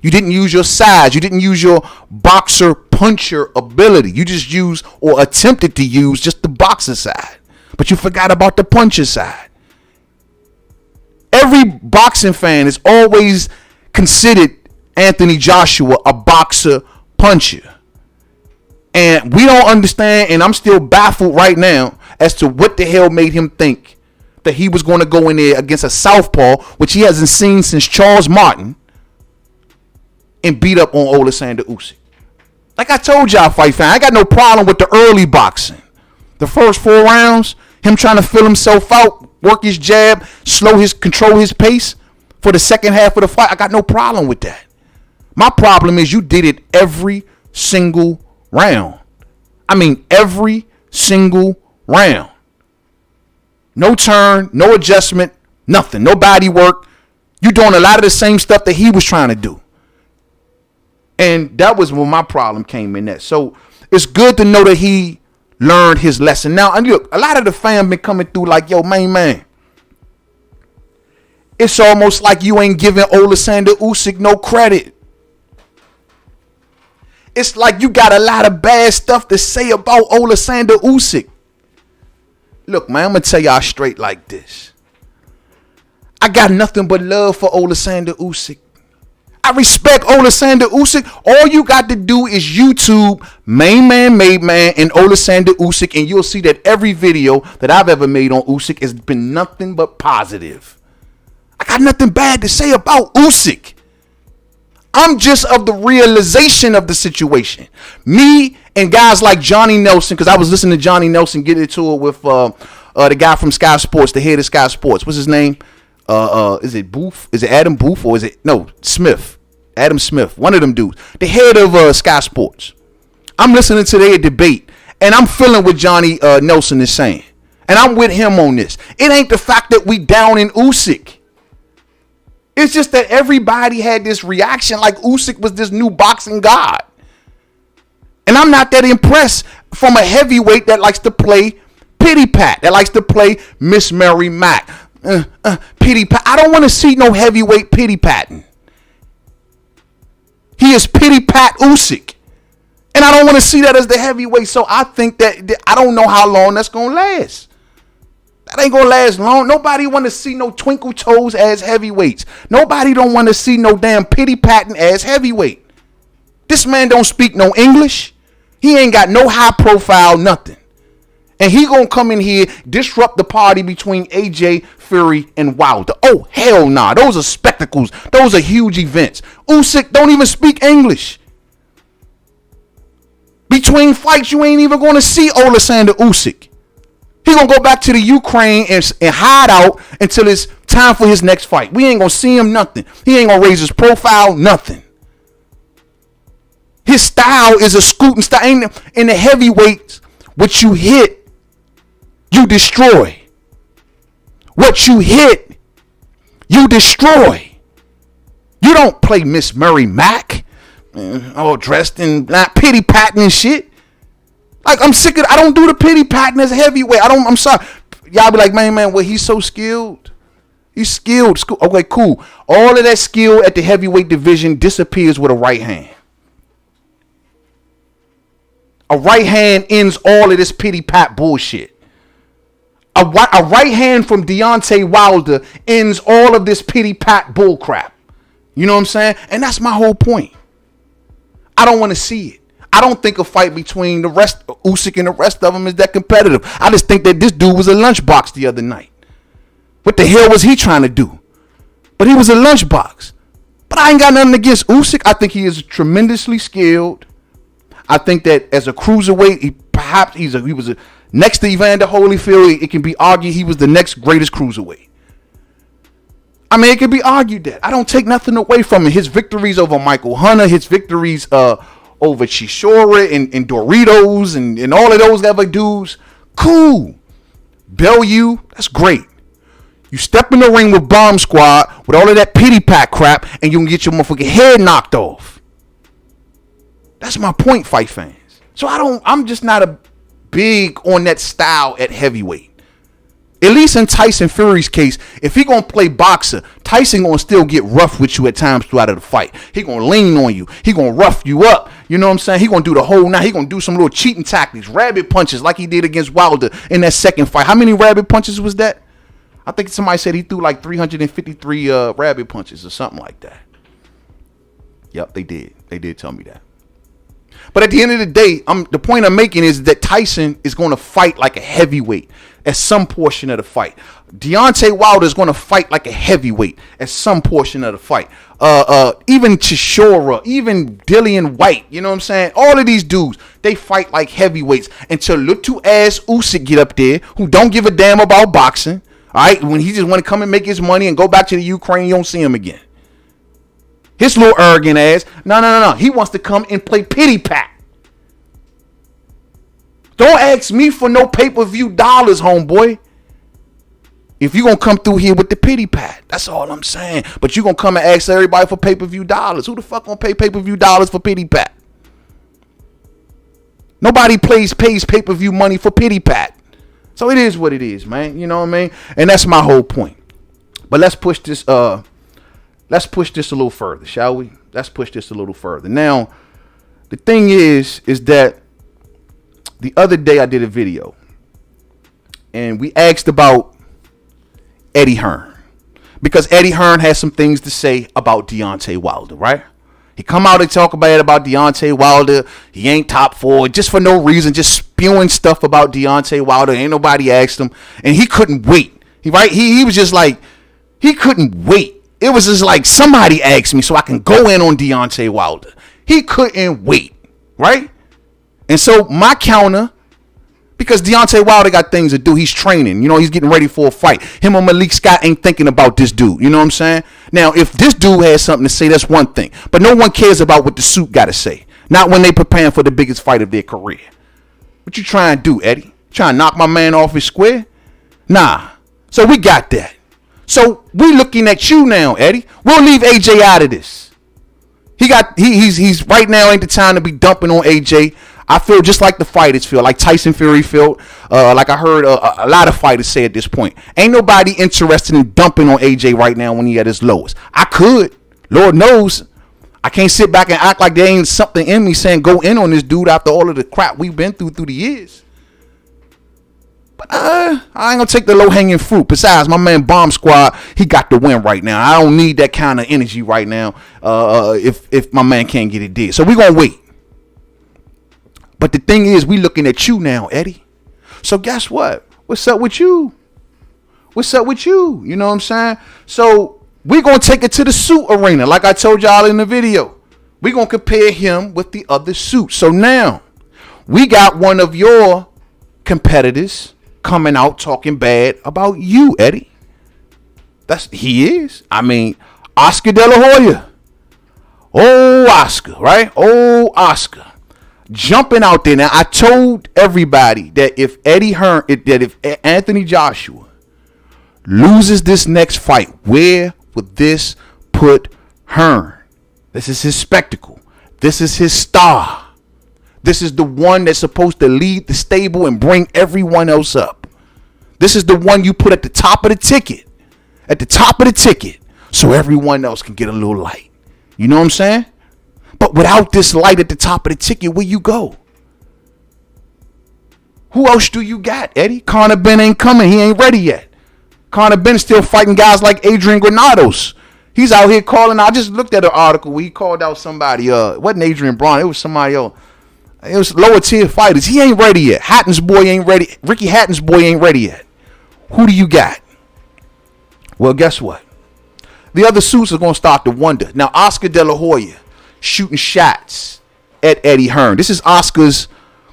You didn't use your size. You didn't use your boxer puncher ability. You just used or attempted to use just the boxer side, but you forgot about the puncher side. Every boxing fan has always considered Anthony Joshua a boxer puncher. And we don't understand, and I'm still baffled right now as to what the hell made him think that he was going to go in there against a southpaw, which he hasn't seen since Charles Martin, and beat up on Oleksandr Usyk. Like I told y'all, fight fan, I got no problem with the early boxing. The first 4 rounds, him trying to fill himself out, work his jab, control his pace for the second half of the fight. I got no problem with that. My problem is you did it every single round. Every single round. No turn, no adjustment, nothing. No body work. You doing a lot of the same stuff that he was trying to do. And that was when my problem came in that. So it's good to know that he learned his lesson. Now, and look, a lot of the fans been coming through like, yo, man. It's almost like you ain't giving Oleksandr Usyk no credit. It's like you got a lot of bad stuff to say about Oleksandr Usyk. Look, man, I'm going to tell y'all straight like this. I got nothing but love for Oleksandr Usyk. I respect Oleksandr Usyk. All you got to do is YouTube MainmanMademan and Oleksandr Usyk, and you'll see that every video that I've ever made on Usyk has been nothing but positive. I got nothing bad to say about Usyk. I'm just of the realization of the situation. Me and guys like Johnny Nelson, because I was listening to Johnny Nelson get into it with the guy from Sky Sports, the head of Sky Sports. What's his name? Is it Booth? Is it Adam Booth or is it Smith? Adam Smith, one of them dudes, the head of Sky Sports. I'm listening to their debate, and I'm feeling what Johnny Nelson is saying, and I'm with him on this. It ain't the fact that we down in Usyk. It's just that everybody had this reaction like Usyk was this new boxing god. And I'm not that impressed from a heavyweight that likes to play pity pat, that likes to play Miss Mary Mack. Pity pat. I don't want to see no heavyweight pity patting. He is pity pat Usyk. And I don't want to see that as the heavyweight. So I think that I don't know how long that's going to last. That ain't going to last long. Nobody want to see no twinkle toes as heavyweights. Nobody don't want to see no damn pity patting as heavyweight. This man don't speak no English. He ain't got no high profile, nothing. And he going to come in here, disrupt the party between AJ, Fury, and Wilder. Oh, hell nah. Those are spectacles. Those are huge events. Usyk don't even speak English. Between fights, you ain't even going to see Oleksandr Usyk. He going to go back to the Ukraine and hide out until it's time for his next fight. We ain't going to see him nothing. He ain't going to raise his profile, nothing. His style is a scooting style. In the heavyweights, what you hit, you destroy. What you hit, you destroy. You don't play Miss Murray Mack, all dressed in not pity patting and shit. Like, I'm sick of. I don't do the pity patting as a heavyweight. I'm sorry. Y'all be like, man, well, he's so skilled. He's skilled. Okay, cool. All of that skill at the heavyweight division disappears with a right hand. A right hand ends all of this pity pat bullshit. A right hand from Deontay Wilder ends all of this pity pat bull crap. You know what I'm saying? And that's my whole point. I don't want to see it. I don't think a fight between the rest of Usyk and the rest of them is that competitive. I just think that this dude was a lunchbox the other night. What the hell was he trying to do? But he was a lunchbox. But I ain't got nothing against Usyk. I think he is tremendously skilled. I think that as a cruiserweight, he was next to Evander Holyfield. It can be argued he was the next greatest cruiserweight. I mean, it can be argued that. I don't take nothing away from him. His victories over Michael Hunter, his victories over Chisora and Doritos and all of those other dudes, cool. Bellew, that's great. You step in the ring with Bomb Squad with all of that pity pat crap, and you can get your motherfucking head knocked off. That's my point, fight fans. So I'm just not a big on that style at heavyweight. At least in Tyson Fury's case, if he gonna play boxer, Tyson gonna still get rough with you at times throughout the fight. He gonna lean on you. He gonna rough you up. You know what I'm saying? He gonna do the whole night. He gonna do some little cheating tactics, rabbit punches like he did against Wilder in that second fight. How many rabbit punches was that? I think somebody said he threw like 353 rabbit punches or something like that. Yep, they did. They did tell me that. But at the end of the day, the point I'm making is that Tyson is going to fight like a heavyweight at some portion of the fight. Deontay Wilder is going to fight like a heavyweight at some portion of the fight. Even Chisora, even Dillian White, you know what I'm saying? All of these dudes, they fight like heavyweights until little ass Usyk get up there who don't give a damn about boxing. All right, when he just want to come and make his money and go back to the Ukraine, you don't see him again. His little arrogant ass. No. He wants to come and play pity pat. Don't ask me for no pay-per-view dollars, homeboy. If you going to come through here with the pity pat. That's all I'm saying. But you going to come and ask everybody for pay-per-view dollars. Who the fuck going to pay pay-per-view dollars for pity pat? Nobody pays pay-per-view money for pity pat. So it is what it is, man. You know what I mean? And that's my whole point. But let's push this a little further, shall we? Let's push this a little further. Now, the thing is that the other day I did a video and we asked about Eddie Hearn because Eddie Hearn has some things to say about Deontay Wilder, right? He come out and talk about Deontay Wilder. He ain't top 4 just for no reason, just spewing stuff about Deontay Wilder. Ain't nobody asked him, and he couldn't wait. He was just like, he couldn't wait. It was just like somebody asked me so I can go in on Deontay Wilder. He couldn't wait, right? And so my counter, because Deontay Wilder got things to do. He's training. You know, he's getting ready for a fight. Him and Malik Scott ain't thinking about this dude. You know what I'm saying? Now, if this dude has something to say, that's one thing. But no one cares about what the suit got to say. Not when they preparing for the biggest fight of their career. What you trying to do, Eddie? Trying to knock my man off his square? Nah. So we got that. So we looking at you now, Eddie. We'll leave AJ out of this. He's right now ain't the time to be dumping on AJ. I feel just like the fighters feel, like Tyson Fury felt, like I heard a lot of fighters say at this point. Ain't nobody interested in dumping on AJ right now when he at his lowest. I could. Lord knows. I can't sit back and act like there ain't something in me saying go in on this dude after all of the crap we've been through the years. But I ain't going to take the low-hanging fruit. Besides, my man Bomb Squad, he got the win right now. I don't need that kind of energy right now if my man can't get it did. So we're going to wait. But the thing is, we looking at you now, Eddie. So guess what? What's up with you? What's up with you? You know what I'm saying? So we're going to take it to the suit arena. Like I told y'all in the video. We're going to compare him with the other suits. So now we got one of your competitors coming out talking bad about you, Eddie. He is. I mean, Oscar De La Hoya. Oh, Oscar, right? Oh, Oscar. Jumping out there. Now, I told everybody that if Anthony Joshua loses this next fight, where would this put Hearn? This is his spectacle. This is his star. This is the one that's supposed to lead the stable and bring everyone else up. This is the one you put at the top of the ticket. At the top of the ticket. So everyone else can get a little light. You know what I'm saying? But without this light at the top of the ticket, where you go? Who else do you got, Eddie? Conor Ben ain't coming. He ain't ready yet. Conor Ben still fighting guys like Adrian Granados. He's out here calling. I just looked at an article where he called out somebody. It wasn't Adrian Braun. It was somebody else. It was lower tier fighters. He ain't ready yet. Hatton's boy ain't ready. Ricky Hatton's boy ain't ready yet. Who do you got? Well, guess what? The other suits are going to start to wonder. Now, Oscar De La Hoya shooting shots at Eddie Hearn. This is Oscar's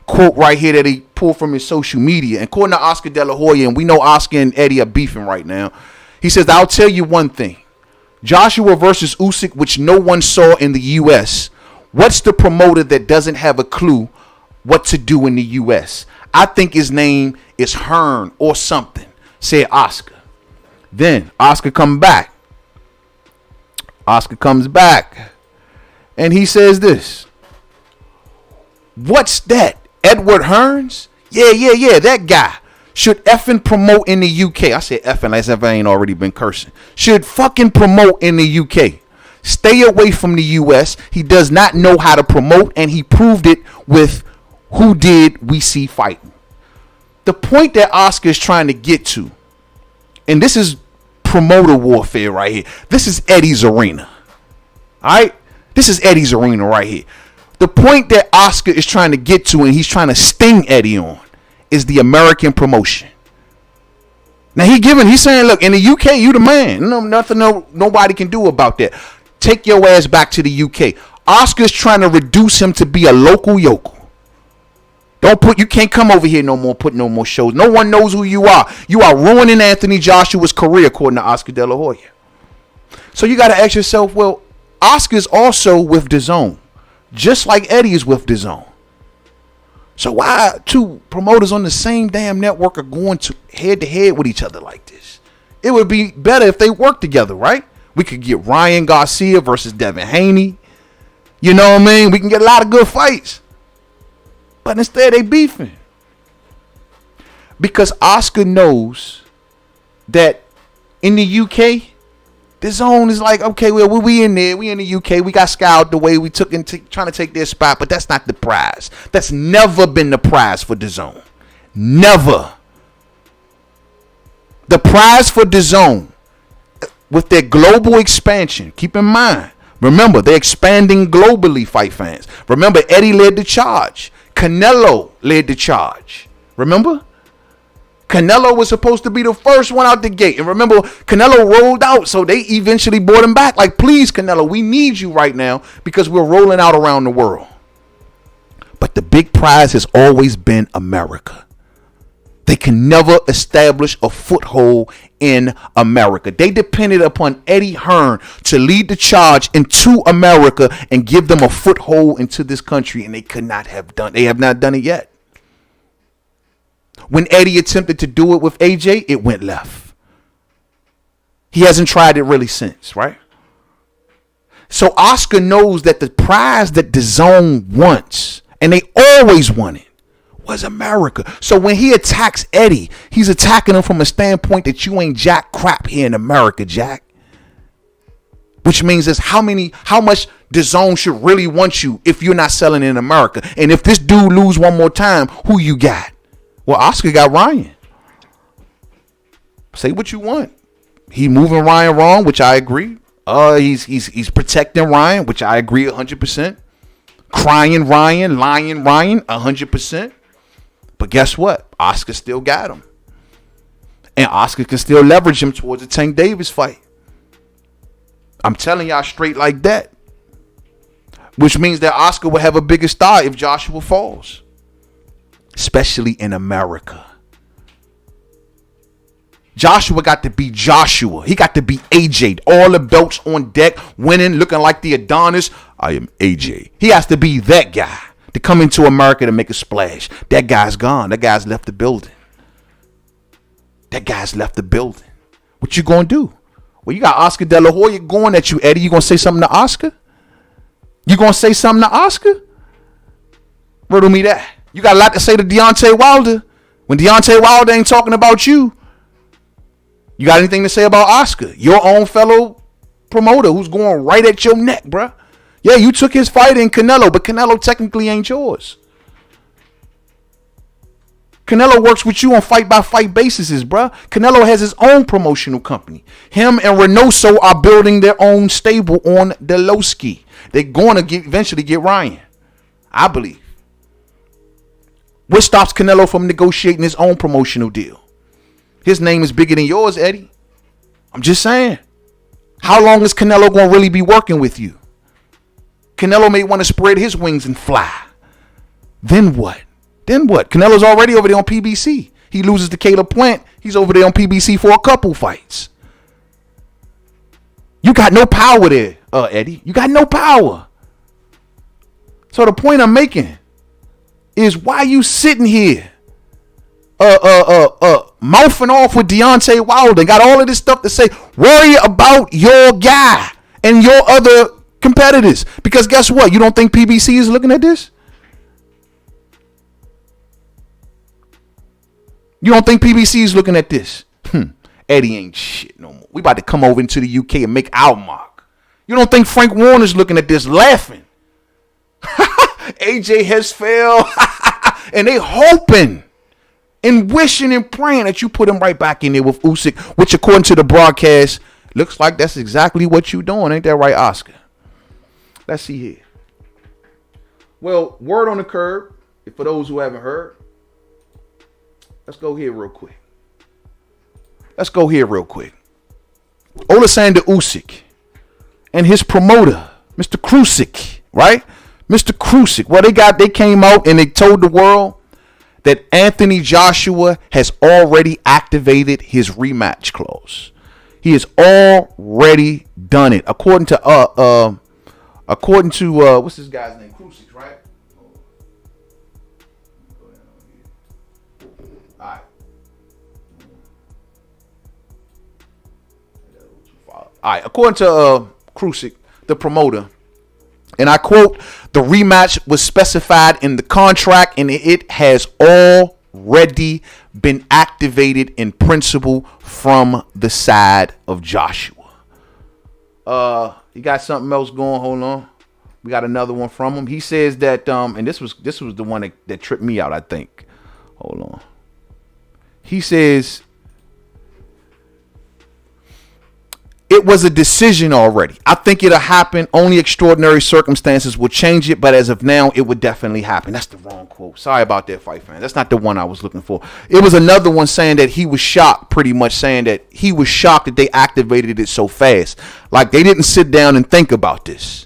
quote right here that he pulled from his social media. And according to Oscar De La Hoya, and we know Oscar and Eddie are beefing right now, he says, I'll tell you one thing. Joshua versus Usyk, which no one saw in the U.S., what's the promoter that doesn't have a clue what to do in the U.S.? I think his name is Hearn or something, said Oscar. Then Oscar comes back. Oscar comes back. And he says this. What's that? Edward Hearns? Yeah, that guy. Should effing promote in the UK. I said effing as if I ain't already been cursing. Should fucking promote in the UK. Stay away from the US. He does not know how to promote, and he proved it with who did we see fighting. The point that Oscar is trying to get to, and this is promoter warfare right here. This is Eddie's arena. All right? This is Eddie's arena right here. The point that Oscar is trying to get to, and he's trying to sting Eddie on, is the American promotion. Now he's saying, look, in the UK, you the man. Nobody can do about that. Take your ass back to the UK. Oscar's trying to reduce him to be a local yokel. You can't come over here no more, put no more shows. No one knows who you are. You are ruining Anthony Joshua's career, according to Oscar De La Hoya. So you got to ask yourself, well, Oscar's also with DAZN, just like Eddie is with DAZN. So why two promoters on the same damn network are going to head with each other like this? It would be better if they worked together, right? We could get Ryan Garcia versus Devin Haney. You know what I mean? We can get a lot of good fights. But instead they beefing. Because Oscar knows that in the UK, the zone is like, okay, well, we in there. We in the UK. We got scouted the way we took trying to take their spot. But that's not the prize. That's never been the prize for DAZN. Never. The prize for DAZN, with their global expansion, keep in mind, remember, they're expanding globally, fight fans. Remember, Eddie led the charge. Canelo led the charge. Remember? Canelo was supposed to be the first one out the gate. And remember, Canelo rolled out, so they eventually brought him back. Like, please, Canelo, we need you right now because we're rolling out around the world. But the big prize has always been America. They can never establish a foothold in America. They depended upon Eddie Hearn to lead the charge into America and give them a foothold into this country, and they could not have done. They have not done it yet. When Eddie attempted to do it with AJ, it went left. He hasn't tried it really since, right? So Oscar knows that the prize that DAZN wants, and they always want it, was America. So when he attacks Eddie, he's attacking him from a standpoint that you ain't jack crap here in America, Jack. Which means is how much DAZN should really want you if you're not selling in America. And if this dude lose one more time, who you got? Well, Oscar got Ryan. Say what you want. He moving Ryan wrong, which I agree. He's protecting Ryan, which I agree 100%. Crying Ryan, lying Ryan, 100%. But guess what? Oscar still got him. And Oscar can still leverage him towards the Tank Davis fight. I'm telling y'all straight like that. Which means that Oscar will have a bigger star if Joshua falls. Especially in America. Joshua got to be Joshua. He got to be AJ. All the belts on deck, winning, looking like the Adonis. I am AJ. He has to be that guy to come into America to make a splash. That guy's gone. That guy's left the building. What you gonna do? Well, you got Oscar De La Hoya going at you, Eddie. You gonna say something to Oscar? You gonna say something to Oscar? Riddle me that. You got a lot to say to Deontay Wilder. When Deontay Wilder ain't talking about you, you got anything to say about Oscar? Your own fellow promoter who's going right at your neck, bruh. Yeah, you took his fight in Canelo, but Canelo technically ain't yours. Canelo works with you on fight-by-fight basis, bruh. Canelo has his own promotional company. Him and Reynoso are building their own stable on the low ski. They're going to eventually get Ryan, I believe. What stops Canelo from negotiating his own promotional deal? His name is bigger than yours, Eddie. I'm just saying. How long is Canelo going to really be working with you? Canelo may want to spread his wings and fly. Then what? Canelo's already over there on PBC. He loses to Caleb Plant. He's over there on PBC for a couple fights. You got no power there, Eddie. You got no power. So the point I'm making is, why you sitting here mouthing off with Deontay Wilder and got all of this stuff to say? Worry about your guy and your other competitors. Because guess what? You don't think PBC is looking at this? You don't think PBC is looking at this? Eddie ain't shit no more. We about to come over into the UK and make our mark. You don't think Frank Warner's looking at this laughing? AJ has failed. And they hoping and wishing and praying that you put him right back in there with Usyk, which according to the broadcast, looks like that's exactly what you doing. Ain't that right, Oscar? Let's see here. Well, word on the curb, for those who haven't heard. Let's go here real quick. Oleksandr Usyk and his promoter, Mr. Krusik, right? Mr. Krusik. Well, they came out and they told the world that Anthony Joshua has already activated his rematch clause. He has already done it. According to what's this guy's name? Krusik, right? All right, according to Krusik, the promoter, and I quote, the rematch was specified in the contract and it has already been activated in principle from the side of Joshua. You got something else going? Hold on. We got another one from him. He says that, and this was the one that tripped me out, I think. Hold on. He says, it was a decision already. I think it'll happen. Only extraordinary circumstances will change it, but as of now, it would definitely happen. That's the wrong quote. Sorry about that, fight fan. That's not the one I was looking for. It was another one saying that he was shocked, pretty much saying that he was shocked that they activated it so fast. Like, they didn't sit down and think about this.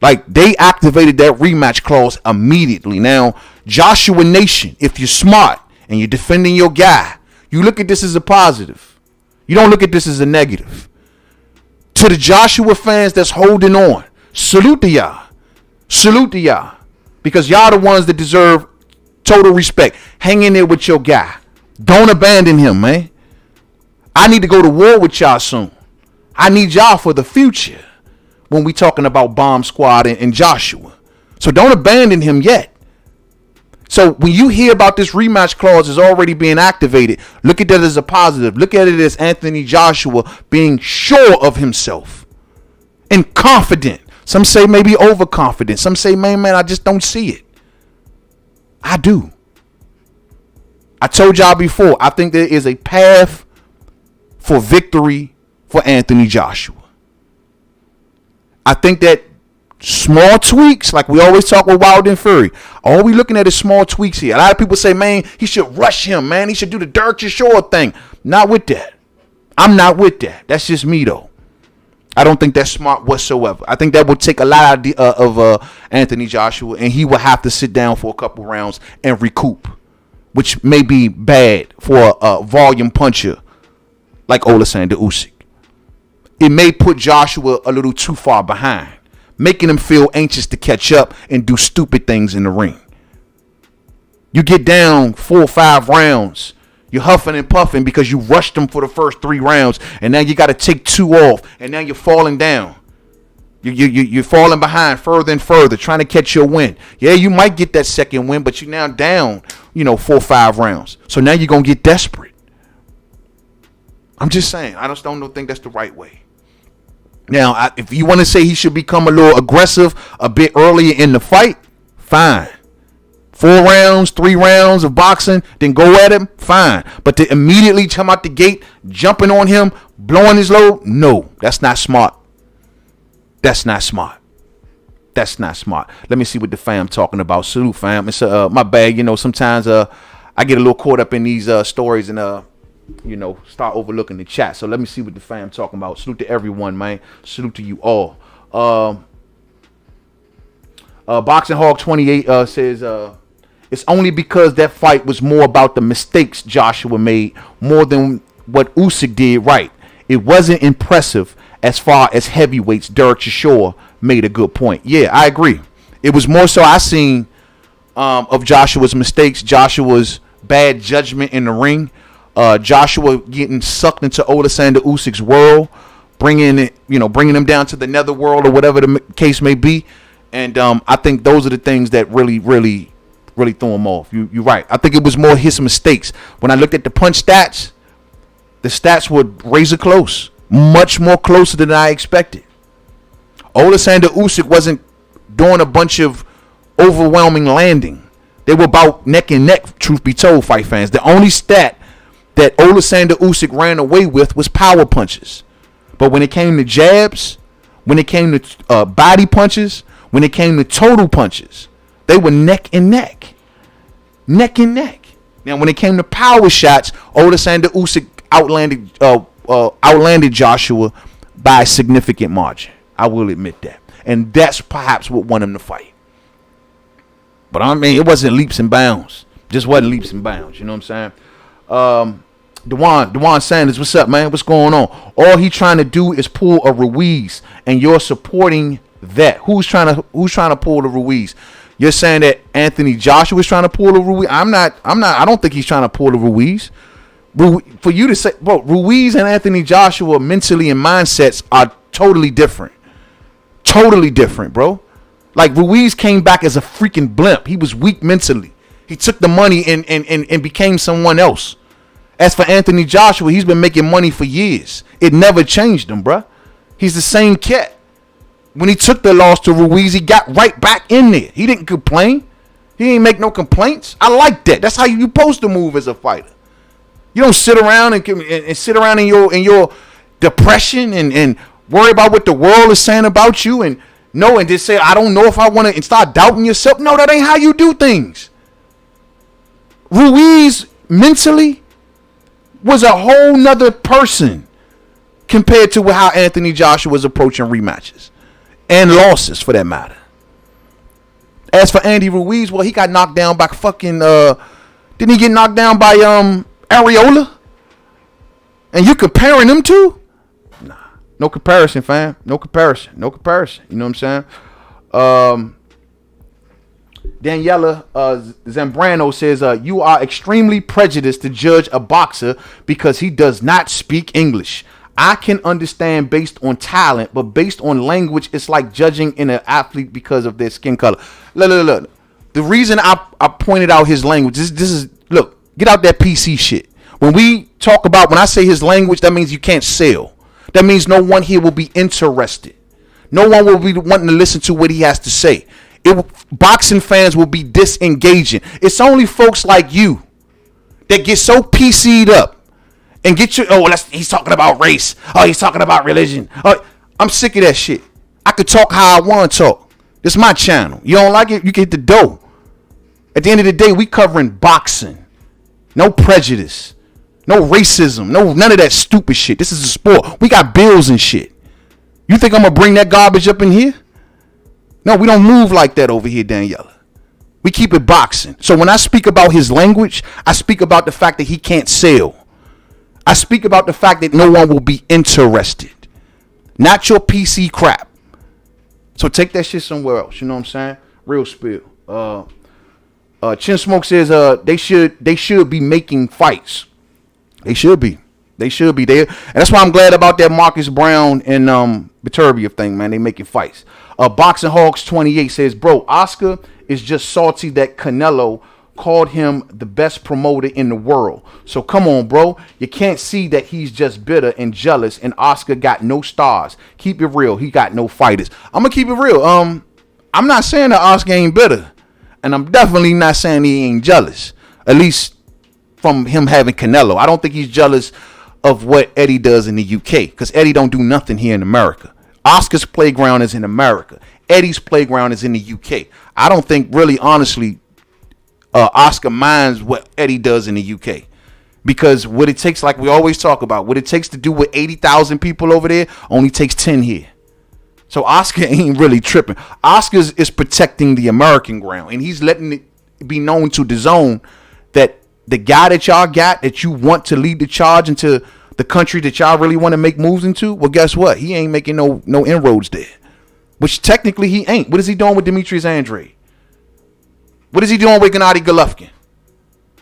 Like, they activated that rematch clause immediately. Now, Joshua Nation, if you're smart and you're defending your guy, you look at this as a positive. You don't look at this as a negative. To the Joshua fans that's holding on, salute to y'all. Salute to y'all. Because y'all the ones that deserve total respect. Hang in there with your guy. Don't abandon him, man. I need to go to war with y'all soon. I need y'all for the future when we talking about Bomb Squad and Joshua. So don't abandon him yet. So when you hear about this rematch clause is already being activated, look at that as a positive. Look at it as Anthony Joshua being sure of himself and confident. Some say maybe overconfident. Some say, man, I just don't see it. I do. I told y'all before, I think there is a path for victory for Anthony Joshua. I think that small tweaks, like we always talk with Wilder and Fury. All we looking at is small tweaks here. A lot of people say, man, he should rush him, man. He should do the Dirk Shore thing. Not with that. I'm not with that. That's just me, though. I don't think that's smart whatsoever. I think that would take a lot of Anthony Joshua, and he will have to sit down for a couple rounds and recoup, which may be bad for a volume puncher like Oleksandr Usyk. It may put Joshua a little too far behind, making him feel anxious to catch up and do stupid things in the ring. You get down 4 or 5 rounds, You're huffing and puffing because you rushed them for the first 3 rounds, and now you got to take 2 off, and now you're falling down. You're falling behind further and further, trying to catch your win. Yeah, you might get that second win, but you're now down, 4 or 5 rounds. So now you're going to get desperate. I'm just saying, I just don't think that's the right way. Now, if you want to say he should become a little aggressive a bit earlier in the fight, fine. 4 rounds, 3 rounds of boxing, then go at him, fine. But to immediately come out the gate, jumping on him, blowing his load, no, that's not smart. That's not smart. That's not smart. Let me see what the fam talking about. Salute, fam. It's my bad. Sometimes I get a little caught up in these stories and start overlooking the chat. So let me see what the fam talking about. Salute to everyone, man. Salute to you all. Boxing Hog 28 says it's only because that fight was more about the mistakes Joshua made more than what Usyk did right. It wasn't impressive as far as heavyweights. Derek Chisora made a good point. Yeah, I agree. It was more so I seen of Joshua's mistakes, Joshua's bad judgment in the ring, Joshua getting sucked into Oleksandr Usyk's world, bringing him down to the netherworld or whatever the case may be. And I think those are the things that really threw him off. You're right. I think it was more his mistakes. When I looked at the punch stats, the stats were razor close. Much more closer than I expected. Oleksandr Usyk wasn't doing a bunch of overwhelming landing. They were about neck and neck, truth be told, fight fans. The only stat that Oleksandr Usyk ran away with was power punches. But when it came to jabs, when it came to body punches, when it came to total punches, they were neck and neck. Neck and neck. Now, when it came to power shots, Oleksandr Usyk outlanded Joshua by a significant margin. I will admit that. And that's perhaps what won him the fight. But I mean, it wasn't leaps and bounds. Just wasn't leaps and bounds. You know what I'm saying? Dewan Sanders, what's up, man? What's going on? All he trying to do is pull a Ruiz, and you're supporting that. Who's trying to pull the Ruiz? You're saying that Anthony Joshua is trying to pull the Ruiz? I don't think he's trying to pull the Ruiz. For you to say, bro, Ruiz and Anthony Joshua mentally and mindsets are totally different. Totally different, bro. Like, Ruiz came back as a freaking blimp. He was weak mentally. He took the money and became someone else. As for Anthony Joshua, he's been making money for years. It never changed him, bro. He's the same cat. When he took the loss to Ruiz, he got right back in there. He didn't complain. He didn't make no complaints. I like that. That's how you're supposed to move as a fighter. You don't sit around and sit around in your depression and worry about what the world is saying about you and just say, I don't know if I want to, and start doubting yourself. No, that ain't how you do things. Ruiz mentally was a whole nother person compared to how Anthony Joshua was approaching rematches and losses, for that matter. As for Andy Ruiz, well, he got knocked down by fucking didn't he get knocked down by Areola? And you comparing them two? Nah. No comparison, fam. No comparison. You know what I'm saying? Daniela Zambrano says, you are extremely prejudiced to judge a boxer because he does not speak English. I can understand based on talent, but based on language, it's like judging in an athlete because of their skin color. Look. The reason I pointed out his language, this is, look, get out that PC shit. When I say his language, that means you can't sell. That means no one here will be interested. No one will be wanting to listen to what he has to say. Boxing fans will be disengaging. It's only folks like you that get so PC'd up and get you. He's talking about race. Oh, he's talking about religion. Oh, I'm sick of that shit. I could talk how I want to talk. This is my channel. You don't like it? You can hit the dough. At the end of the day, we covering boxing. No prejudice. No racism. None of that stupid shit. This is a sport. We got bills and shit. You think I'm going to bring that garbage up in here? No, we don't move like that over here, Daniela. We keep it boxing. So when I speak about his language, I speak about the fact that he can't sell. I speak about the fact that no one will be interested. Not your PC crap. So take that shit somewhere else. You know what I'm saying? Real spill. Chin Smoke says they should be making fights. They should be. They should be there, and that's why I'm glad about that Marcus Brown and Beterbiev thing, man. They making fights. Boxing Hogs 28 says, bro, Oscar is just salty that Canelo called him the best promoter in the world. So come on, bro. You can't see that he's just bitter and jealous, and Oscar got no stars. Keep it real. He got no fighters. I'm gonna keep it real. I'm not saying that Oscar ain't bitter, and I'm definitely not saying he ain't jealous. At least from him having Canelo. I don't think he's jealous of what Eddie does in the UK, because Eddie don't do nothing here in America. Oscar's playground is in America. Eddie's playground is in the UK. I don't think really, honestly, Oscar minds what Eddie does in the UK, because what it takes, like we always talk about, what it takes to do with 80,000 people over there only takes 10 here. So Oscar ain't really tripping. Oscar is protecting the American ground, and he's letting it be known to DAZN that the guy that y'all got, that you want to lead the charge into the country that y'all really want to make moves into, well, guess what? He ain't making no inroads there. Which technically he ain't. What is he doing with Demetrius Andrade? What is he doing with Gennady Golovkin?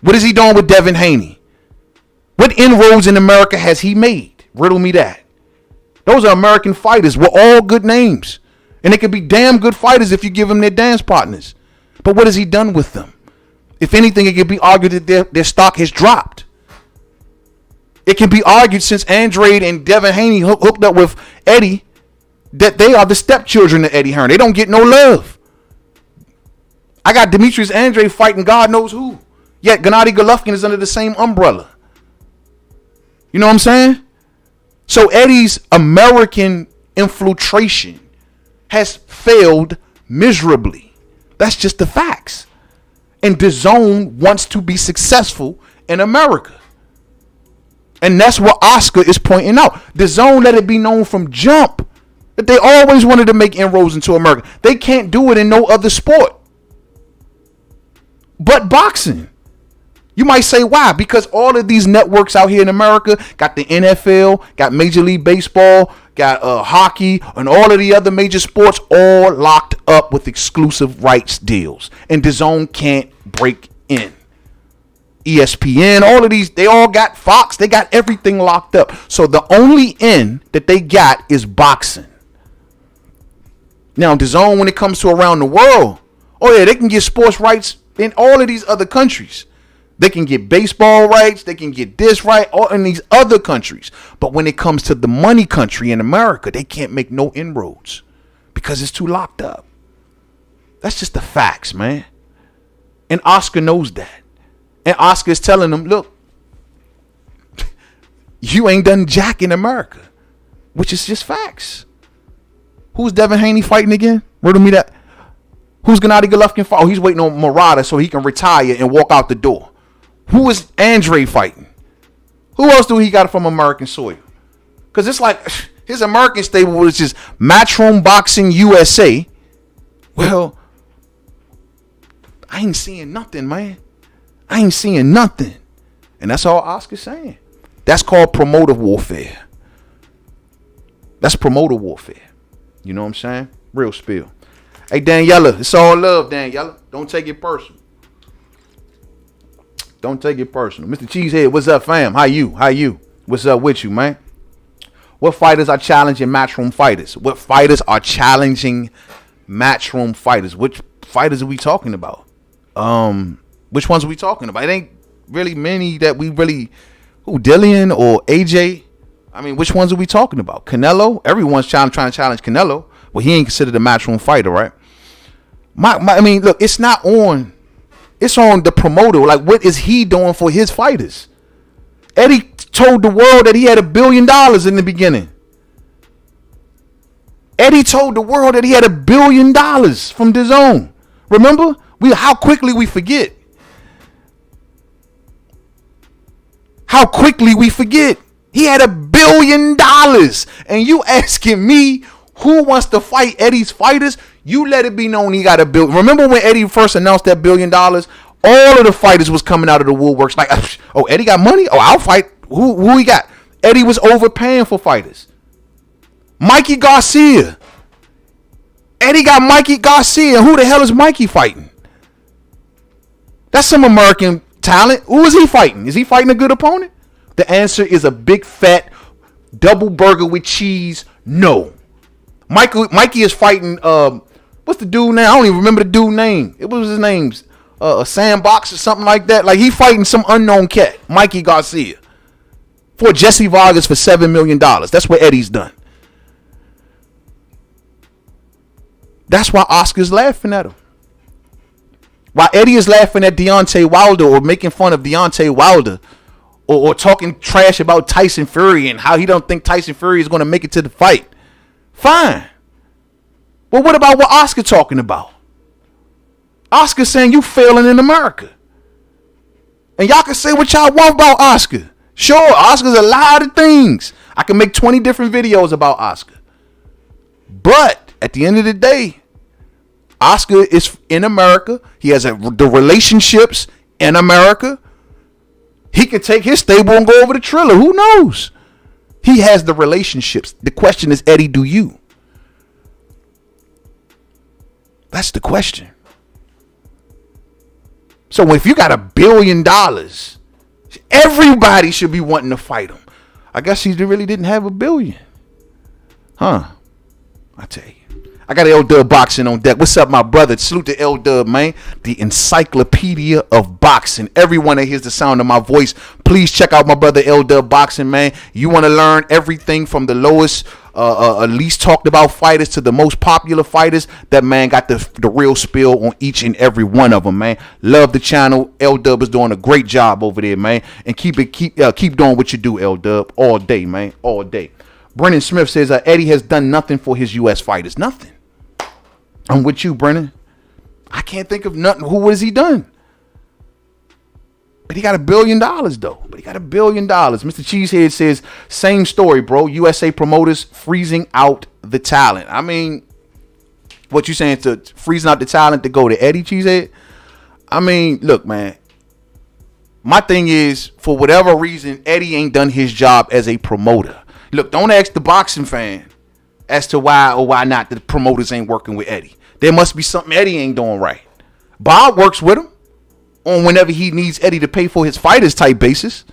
What is he doing with Devin Haney? What inroads in America has he made? Riddle me that. Those are American fighters with all good names. And they could be damn good fighters if you give them their dance partners. But what has he done with them? If anything, it could be argued that their stock has dropped. It can be argued, since Andrade and Devin Haney hooked up with Eddie, that they are the stepchildren of Eddie Hearn. They don't get no love. I got Demetrius Andrade fighting God knows who. Yet Gennady Golovkin is under the same umbrella. You know what I'm saying? So Eddie's American infiltration has failed miserably. That's just the facts. And DAZN wants to be successful in America. And that's what Oscar is pointing out. DAZN let it be known from jump that they always wanted to make inroads into America. They can't do it in no other sport but boxing. You might say why? Because all of these networks out here in America got the NFL, got Major League Baseball, got hockey, and all of the other major sports all locked up with exclusive rights deals. And DAZN can't break in. ESPN, all of these, they all got Fox. They got everything locked up. So the only in that they got is boxing. Now, DAZN, when it comes to around the world, oh yeah, they can get sports rights in all of these other countries. They can get baseball rights. They can get this right, all in these other countries. But when it comes to the money country in America, they can't make no inroads because it's too locked up. That's just the facts, man. And Oscar knows that. And Oscar is telling them, look, you ain't done jack in America, which is just facts. Who's Devin Haney fighting again? Riddle me that. Who's Gennady Golovkin fighting? Oh, he's waiting on Murata so he can retire and walk out the door. Who is Andre fighting? Who else do he got from American soil? Because it's like his American stable was just Matchroom Boxing USA. Well, I ain't seeing nothing, man. I ain't seeing nothing. And that's all Oscar's saying. That's called promoter warfare. That's promoter warfare. You know what I'm saying? Real spill. Hey, Daniela, it's all love, Daniela. Don't take it personal. Don't take it personal. Mr. Cheesehead, what's up, fam? How you? What's up with you, man? What fighters are challenging Matchroom fighters? What fighters are challenging Matchroom fighters? Which fighters are we talking about? Which ones are we talking about? It ain't really many that we really... Who, Dillian or AJ? I mean, which ones are we talking about? Canelo? Everyone's trying to challenge Canelo. Well, he ain't considered a Matchroom fighter, right? I mean, look, it's not on... It's on the promoter. Like, what is he doing for his fighters? Eddie told the world that he had $1 billion in the beginning. Eddie told the world that he had $1 billion from DAZN. Remember? How quickly we forget. How quickly we forget. He had $1 billion. And you asking me who wants to fight Eddie's fighters? You let it be known he got $1 billion. Remember when Eddie first announced that $1 billion? All of the fighters was coming out of the woodworks like, oh, Eddie got money? Oh, I'll fight. Who he got? Eddie was overpaying for fighters. Mikey Garcia. Eddie got Mikey Garcia. Who the hell is Mikey fighting? That's some American talent. Who is he fighting? Is he fighting a good opponent? The answer is a big fat double burger with cheese. No. Mikey is fighting. What's the dude name? I don't even remember the dude name. It was his name. A Sandbox or something like that. Like he fighting some unknown cat. Mikey Garcia. For Jesse Vargas for $7 million. That's what Eddie's done. That's why Oscar's laughing at him. While Eddie is laughing at Deontay Wilder or making fun of Deontay Wilder or talking trash about Tyson Fury and how he don't think Tyson Fury is going to make it to the fight. Fine. But what about what Oscar talking about? Oscar saying you failing in America. And y'all can say what y'all want about Oscar. Sure, Oscar's a lot of things. I can make 20 different videos about Oscar. But at the end of the day, Oscar is in America. He has the relationships in America. He can take his stable and go over to Triller. Who knows? He has the relationships. The question is, Eddie, do you? That's the question. So if you got $1 billion, everybody should be wanting to fight him. I guess he really didn't have $1 billion. Huh? I tell you. I got L Dub Boxing on deck. What's up, my brother? Salute to L Dub, man. The encyclopedia of boxing. Everyone that hears the sound of my voice, please check out my brother L Dub Boxing, man. You want to learn everything from the lowest, least talked about fighters to the most popular fighters. That man got the real spill on each and every one of them, man. Love the channel. L Dub is doing a great job over there, man. And keep doing what you do, L Dub, all day, man, all day. Brennan Smith says Eddie has done nothing for his U.S. fighters. Nothing. I'm with you, Brennan. I can't think of nothing. Who has he done? But he got $1 billion, though. But he got $1 billion. Mr. Cheesehead says, same story, bro. USA promoters freezing out the talent. I mean, what you saying, to freezing out the talent to go to Eddie, Cheesehead? I mean, look, man. My thing is, for whatever reason, Eddie ain't done his job as a promoter. Look, don't ask the boxing fan as to why or why not the promoters ain't working with Eddie. There must be something Eddie ain't doing right. Bob works with him on whenever he needs Eddie to pay for his fighters type basis.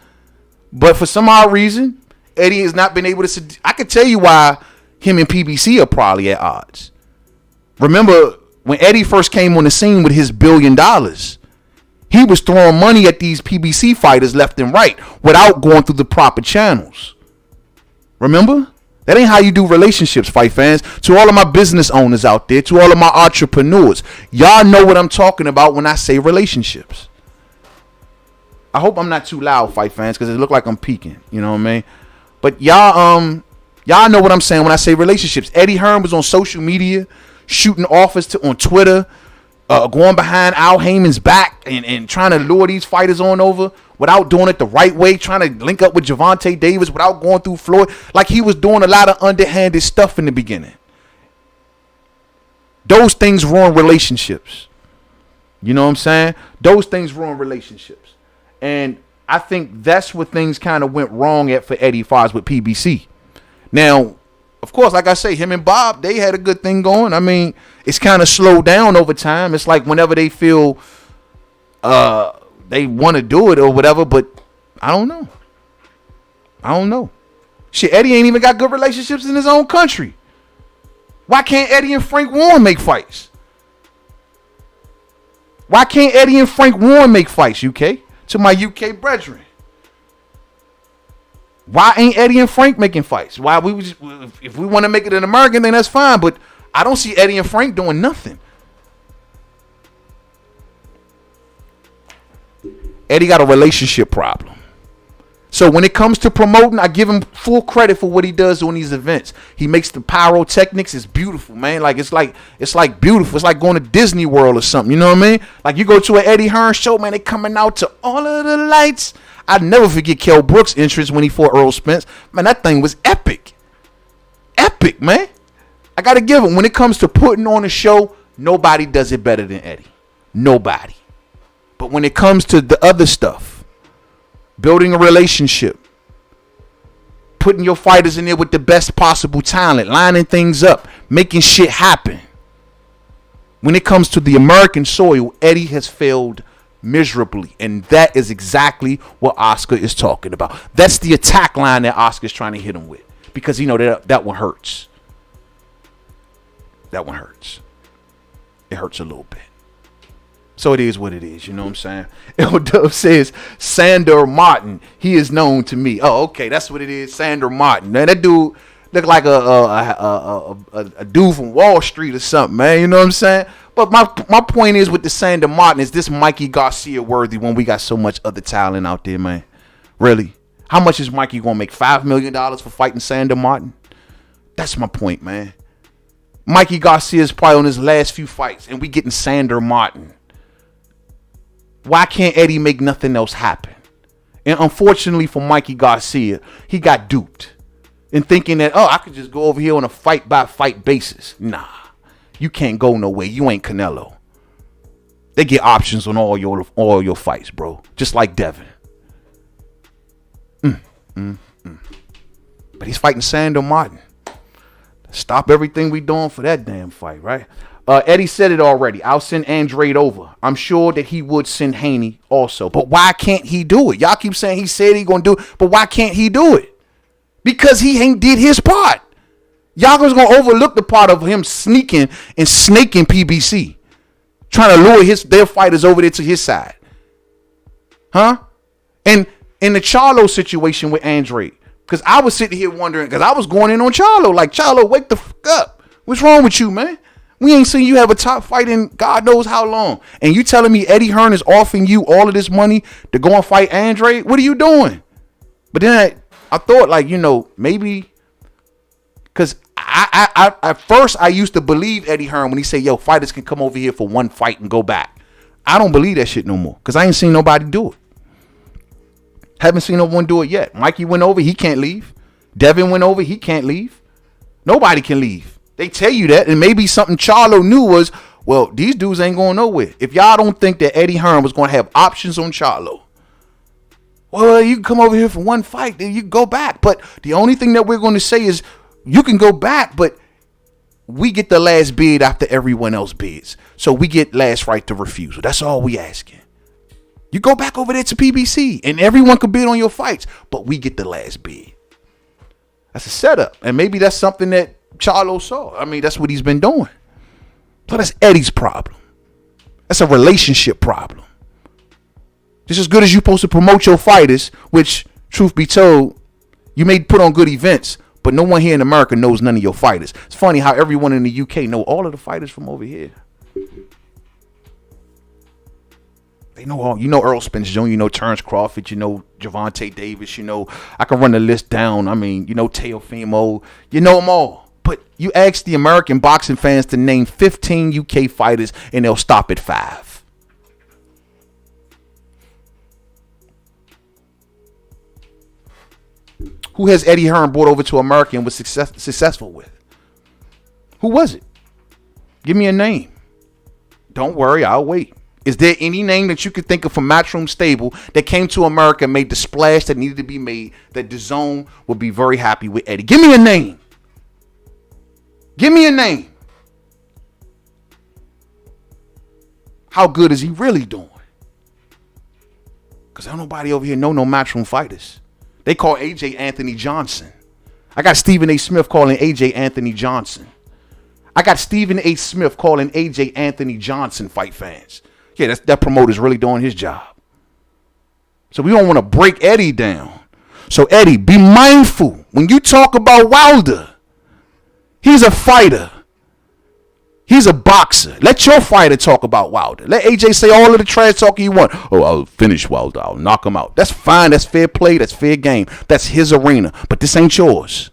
But for some odd reason, Eddie has not been able to. I can tell you why him and PBC are probably at odds. Remember when Eddie first came on the scene with his $1 billion, he was throwing money at these PBC fighters left and right without going through the proper channels. Remember? That ain't how you do relationships, fight fans. To all of my business owners out there, to all of my entrepreneurs, y'all know what I'm talking about when I say relationships. I hope I'm not too loud, fight fans, because it look like I'm peeking. You know what I mean? But y'all know what I'm saying when I say relationships. Eddie Hearn was on social media, shooting offers on Twitter, going behind Al Heyman's back and trying to lure these fighters on over without doing it the right way, trying to link up with Gervonta Davis without going through Floyd. Like he was doing a lot of underhanded stuff in the beginning. Those things ruin relationships. You know what I'm saying? Those things ruin relationships. And I think that's where things kind of went wrong at for Eddie Foz with PBC. Now, of course, like I say, him and Bob, they had a good thing going. I mean, it's kind of slowed down over time. It's like whenever they feel they want to do it or whatever, but I don't know. Shit, Eddie ain't even got good relationships in his own country. Why can't Eddie and Frank Warren make fights? Why can't Eddie and Frank Warren make fights, UK? To my UK brethren. Why ain't Eddie and Frank making fights? Why if we want to make it an American, then that's fine. But I don't see Eddie and Frank doing nothing. Eddie got a relationship problem. So when it comes to promoting, I give him full credit for what he does on these events. He makes the pyrotechnics. It's beautiful, man. Like it's like beautiful. It's like going to Disney World or something. You know what I mean? Like you go to an Eddie Hearn show, man. They coming out to all of the lights. I'd never forget Kell Brook's entrance when he fought Earl Spence. Man, that thing was epic. Epic, man. I got to give him. When it comes to putting on a show, nobody does it better than Eddie. Nobody. But when it comes to the other stuff, building a relationship, putting your fighters in there with the best possible talent, lining things up, making shit happen. When it comes to the American soil, Eddie has failed miserably. And that is exactly what Oscar is talking about. That's the attack line that Oscar's trying to hit him with. Because, you know, that one hurts. That one hurts. It hurts a little bit. So it is what it is, you know what I'm saying? El Dub says, Sandor Martin, he is known to me. Oh, okay, that's what it is, Sandor Martin. Man, that dude look like a dude from Wall Street or something, man, you know what I'm saying? But my point is with the Sandor Martin, is this Mikey Garcia worthy when we got so much other talent out there, man? Really? How much is Mikey going to make? $5 million for fighting Sandor Martin? That's my point, man. Mikey Garcia is probably on his last few fights, and we getting Sandor Martin. Why can't Eddie make nothing else happen? And unfortunately for Mikey Garcia, he got duped in thinking that, I could just go over here on a fight-by-fight basis. Nah, you can't go nowhere. You ain't Canelo. They get options on all your fights, bro. Just like Devin. But he's fighting Sandor Martin. Stop everything we doing for that damn fight, right? Eddie said it already. I'll send Andrade over. I'm sure that he would send Haney also. But why can't he do it? Y'all keep saying he said he gonna do it, but why can't he do it? Because he ain't did his part. Y'all was gonna overlook the part of him sneaking and snaking PBC, trying to lure their fighters over there to his side, huh? And in the Charlo situation with Andrade, because I was sitting here wondering, because I was going in on Charlo, like, Charlo, wake the fuck up. What's wrong with you, man? We ain't seen you have a top fight in God knows how long. And you telling me Eddie Hearn is offering you all of this money to go and fight Andrade? What are you doing? But then I thought, like, you know, maybe, because I at first I used to believe Eddie Hearn when he said, yo, fighters can come over here for one fight and go back. I don't believe that shit no more, because I ain't seen nobody do it. Haven't seen no one do it yet. Mikey went over, he can't leave. Devin went over, he can't leave. Nobody can leave. They tell you that, and maybe something Charlo knew was, well, these dudes ain't going nowhere. If y'all don't think that Eddie Hearn was going to have options on Charlo, well, you can come over here for one fight, then you can go back. But the only thing that we're going to say is you can go back, but we get the last bid after everyone else bids. So we get last right to refusal. That's all we asking. You go back over there to PBC, and everyone can bid on your fights, but we get the last bid. That's a setup, and maybe that's something that Charlo saw. I mean, that's what he's been doing. So that's Eddie's problem. That's a relationship problem. Just as good as you're supposed to promote your fighters, which, truth be told, you may put on good events, but no one here in America knows none of your fighters. It's funny how everyone in the UK know all of the fighters from over here. They know all. You know Earl Spence Jr., you know Terence Crawford, you know Gervonta Davis, you know, I can run the list down. I mean, you know Teofimo, you know them all. But you ask the American boxing fans to name 15 UK fighters, and they'll stop at 5. Who has Eddie Hearn brought over to America and was successful with? Who was it? Give me a name. Don't worry, I'll wait. Is there any name that you could think of from Matchroom Stable that came to America and made the splash that needed to be made, that DAZN would be very happy with Eddie? Give me a name. Give me a name. How good is he really doing? Because ain't nobody over here know no Matchroom fighters. They call AJ Anthony Johnson. I got Stephen A. Smith calling AJ Anthony Johnson. I got Stephen A. Smith calling AJ Anthony Johnson fight fans. Yeah, that promoter's really doing his job. So we don't want to break Eddie down. So Eddie, be mindful when you talk about Wilder. He's a fighter. He's a boxer. Let your fighter talk about Wilder. Let AJ say all of the trash talk you want. Oh, I'll finish Wilder. I'll knock him out. That's fine. That's fair play. That's fair game. That's his arena. But this ain't yours.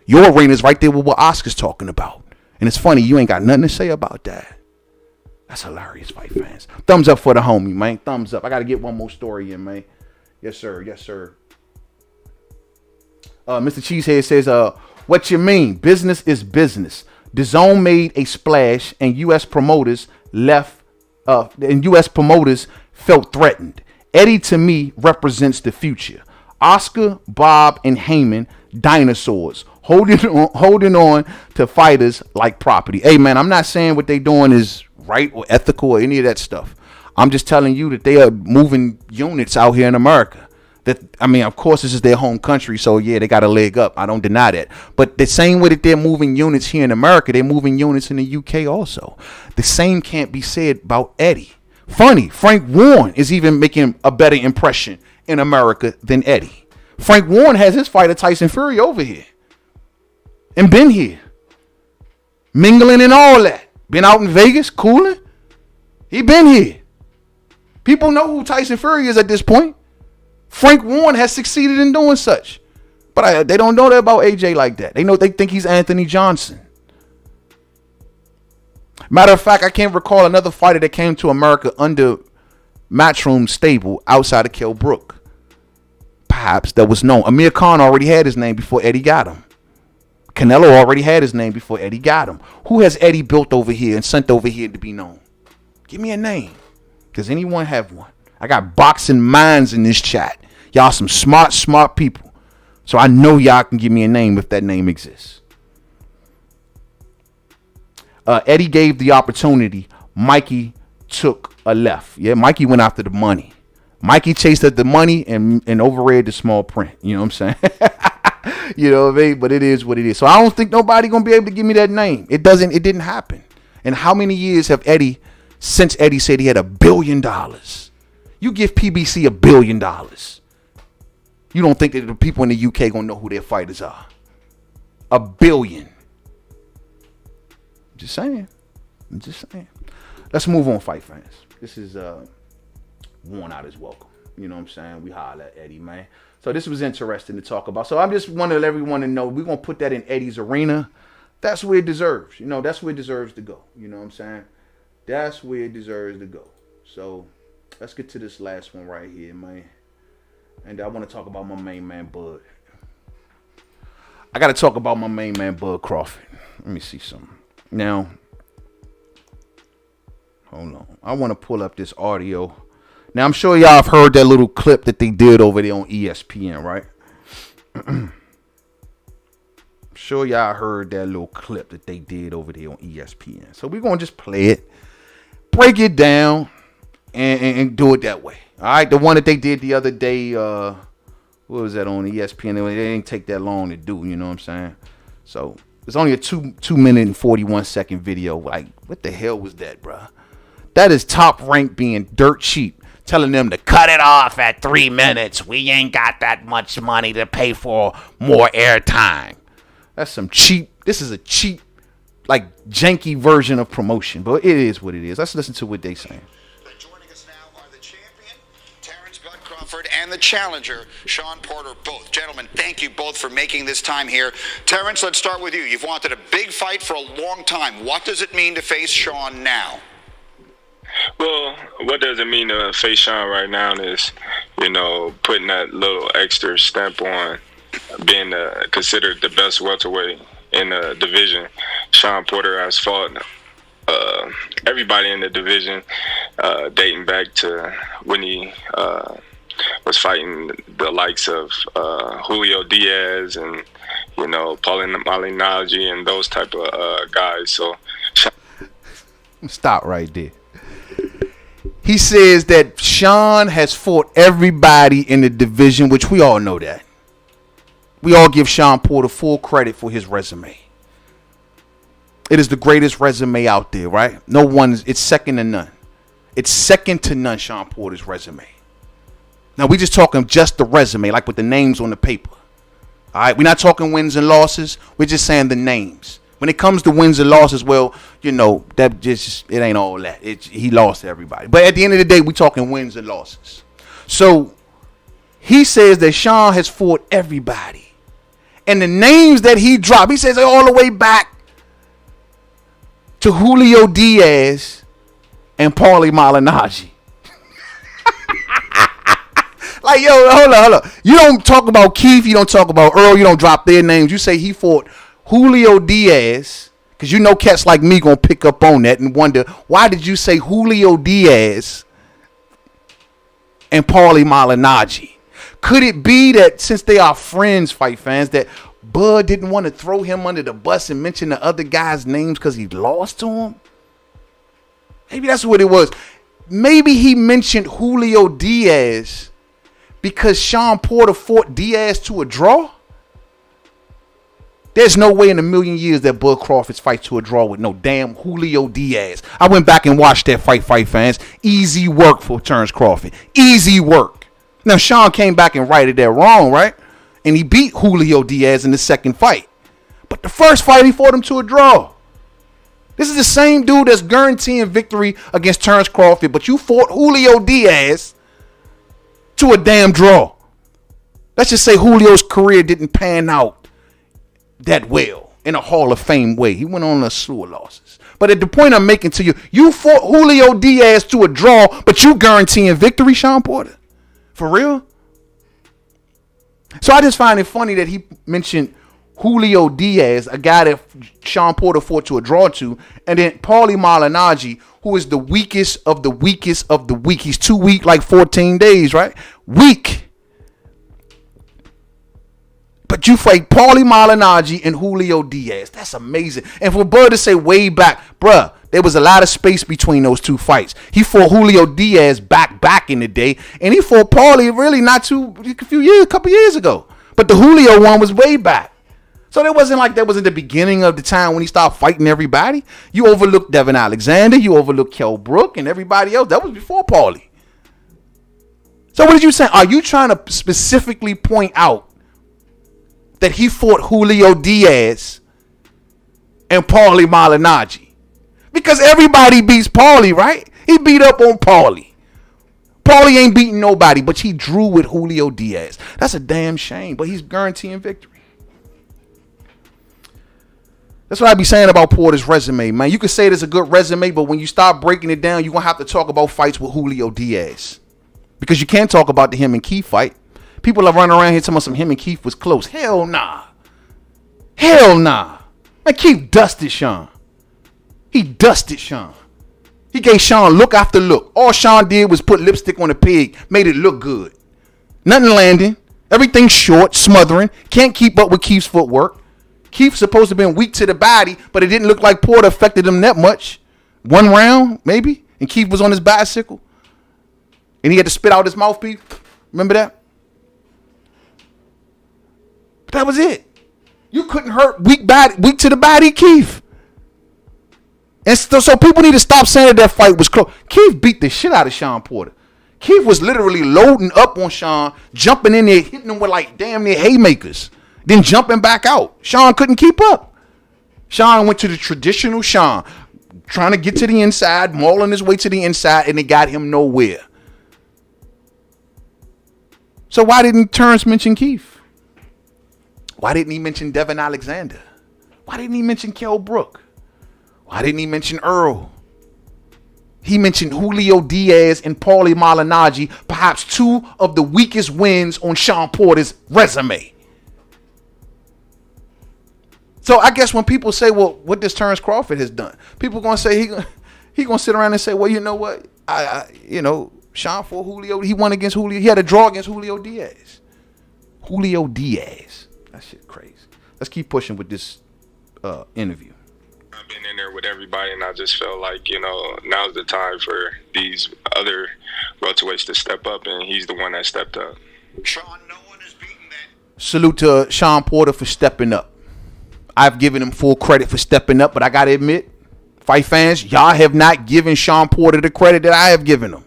Your arena is right there with what Oscar's talking about. And it's funny, you ain't got nothing to say about that. That's hilarious, fight fans. Thumbs up for the homie, man. Thumbs up. I got to get one more story in, man. Yes, sir. Yes, sir. Mr. Cheesehead says, what you mean? Business is business. DAZN made a splash, and U.S. promoters felt threatened. Eddie, to me, represents the future. Oscar, Bob, and Heyman, dinosaurs, holding on to fighters like property. Hey, man, I'm not saying what they doing is right or ethical or any of that stuff. I'm just telling you that they are moving units out here in America. That, I mean, of course, this is their home country, so yeah, they got a leg up. I don't deny that. But the same way that they're moving units here in America, they're moving units in the UK also. The same can't be said about Eddie. Funny, Frank Warren is even making a better impression in America than Eddie. Frank Warren has his fighter Tyson Fury over here and been here, mingling and all that. Been out in Vegas, cooling. He been here. People know who Tyson Fury is at this point. Frank Warren has succeeded in doing such. But they don't know that about AJ like that. They think he's Anthony Johnson. Matter of fact, I can't recall another fighter that came to America under Matchroom stable outside of Kell Brook. Perhaps that was known. Amir Khan already had his name before Eddie got him. Canelo already had his name before Eddie got him. Who has Eddie built over here and sent over here to be known? Give me a name. Does anyone have one? I got boxing minds in this chat. Y'all some smart people. So I know y'all can give me a name if that name exists. Eddie gave the opportunity. Mikey took a left. Yeah, Mikey went after the money. Mikey chased at the money and overread the small print. You know what I'm saying? You know what I mean? But it is what it is. So I don't think nobody going to be able to give me that name. It didn't happen. And how many years have Eddie, since Eddie said he had $1 billion? You give PBC $1 billion. You don't think that the people in the UK gonna know who their fighters are? $1 billion. I'm just saying. Let's move on, fight fans. This is worn out is welcome. You know what I'm saying? We holler at Eddie, man. So this was interesting to talk about. So I just wanted everyone to know we're gonna put that in Eddie's arena. That's where it deserves. You know, that's where it deserves to go. You know what I'm saying? That's where it deserves to go. So let's get to this last one right here, man. And I want to talk about my main man, Bud. I got to talk about my main man, Bud Crawford. Let me see something. Now, hold on. I want to pull up this audio. Now, I'm sure y'all have heard that little clip that they did over there on ESPN, right? I'm sure y'all heard that little clip that they did over there on ESPN. So we're going to just play it, break it down, and do it that way. All right, the one that they did the other day, what was that on ESPN? It didn't take that long to do, you know what I'm saying? So it's only a 2 minute and 41 second video. Like, what the hell was that, bro? That is Top Rank being dirt cheap, telling them to cut it off at 3 minutes. We ain't got that much money to pay for more airtime. That's some cheap. This is a cheap, like, janky version of promotion, but it is what it is. Let's listen to what they saying. Crawford and the challenger, Shawn Porter, both. Gentlemen, thank you both for making this time here. Terence, let's start with you. You've wanted a big fight for a long time. What does it mean to face Shawn now? Well, what does it mean to face Shawn right now is, you know, putting that little extra stamp on being considered the best welterweight in the division. Shawn Porter has fought everybody in the division, dating back to when he was fighting the likes of Julio Diaz and, you know, Pauline Malignaggi and those type of guys. So stop right there. He says that Shawn has fought everybody in the division, which we all know that. We all give Shawn Porter full credit for his resume. It is the greatest resume out there, right? No one's, it's second to none. It's second to none, Shawn Porter's resume. Now, we just talking just the resume, like with the names on the paper. All right, we're not talking wins and losses. We're just saying the names. When it comes to wins and losses, well, you know, that just, it ain't all that. He lost to everybody. But at the end of the day, we're talking wins and losses. So he says that Shawn has fought everybody. And the names that he dropped, he says all the way back to Julio Diaz and Paulie Malignaggi. Like, yo, hold on. You don't talk about Keith. You don't talk about Earl. You don't drop their names. You say he fought Julio Diaz, because you know cats like me going to pick up on that and wonder, why did you say Julio Diaz and Paulie Malignaggi? Could it be that since they are friends, fight fans, that Bud didn't want to throw him under the bus and mention the other guys' names because he lost to him? Maybe that's what it was. maybe he mentioned Julio Diaz because Shawn Porter fought Diaz to a draw. There's no way in a million years that Bud Crawford's fight to a draw with no damn Julio Diaz. I went back and watched that fight fans. Easy work for Terence Crawford. Easy work. Now, Shawn came back and righted that wrong, right? And he beat Julio Diaz in the second fight. But the first fight, he fought him to a draw. This is the same dude that's guaranteeing victory against Terence Crawford, but you fought Julio Diaz to a damn draw. Let's just say Julio's career didn't pan out that well in a Hall of Fame way. He went on a slew of losses. But at the point I'm making to you, you fought Julio Diaz to a draw, but you guaranteeing victory, Shawn Porter? For real? So I just find it funny that he mentioned Julio Diaz, a guy that Shawn Porter fought to a draw to, and then Paulie Malignaggi, who is the weakest of the weakest of the weak. He's too weak, like 14 days, right? Weak. But you fight Paulie Malignaggi and Julio Diaz. That's amazing. And for Bud to say way back, bruh, there was a lot of space between those two fights. He fought Julio Diaz back in the day, and he fought Paulie really a couple years ago. But the Julio one was way back. So that wasn't like that was in the beginning of the time when he started fighting everybody. You overlooked Devin Alexander, you overlooked Kell Brook, and everybody else. That was before Paulie. So what did you say? Are you trying to specifically point out that he fought Julio Diaz and Paulie Malignaggi? Because everybody beats Paulie, right? He beat up on Paulie. Paulie ain't beating nobody, but he drew with Julio Diaz. That's a damn shame, but he's guaranteeing victory. That's what I be saying about Porter's resume, man. You could say it's a good resume, but when you start breaking it down, you're going to have to talk about fights with Julio Diaz. Because you can't talk about the him and Keith fight. People are running around here talking about some him and Keith was close. Hell nah. Hell nah. Man, Keith dusted Shawn. He dusted Shawn. He gave Shawn look after look. All Shawn did was put lipstick on a pig. Made it look good. Nothing landing. Everything short, smothering. Can't keep up with Keith's footwork. Keith's supposed to have been weak to the body, but it didn't look like Porter affected him that much. One round, maybe. And Keith was on his bicycle. And he had to spit out his mouthpiece. Remember that? But that was it. You couldn't hurt weak to the body Keith. And so people need to stop saying that fight was close. Keith beat the shit out of Shawn Porter. Keith was literally loading up on Shawn, jumping in there, hitting him with like damn near haymakers, then jumping back out. Shawn couldn't keep up. Shawn went to the traditional Shawn, trying to get to the inside, mauling his way to the inside, and it got him nowhere. So why didn't Terence mention Keith? Why didn't he mention Devin Alexander? Why didn't he mention Kell Brook? Why didn't he mention Earl? He mentioned Julio Diaz and Paulie Malignaggi, perhaps two of the weakest wins on Shawn Porter's resume. So I guess when people say, well, what does Terence Crawford has done? People going to say he going to sit around and say, well, you know what? Shawn fought Julio. He won against Julio. He had a draw against Julio Diaz. Julio Diaz. That shit crazy. Let's keep pushing with this interview. I've been in there with everybody, and I just felt like, now's the time for these other welterweights to step up, and he's the one that stepped up. Shawn, no one has beaten that. Salute to Shawn Porter for stepping up. I've given him full credit for stepping up, but I got to admit, fight fans, y'all have not given Shawn Porter the credit that I have given him.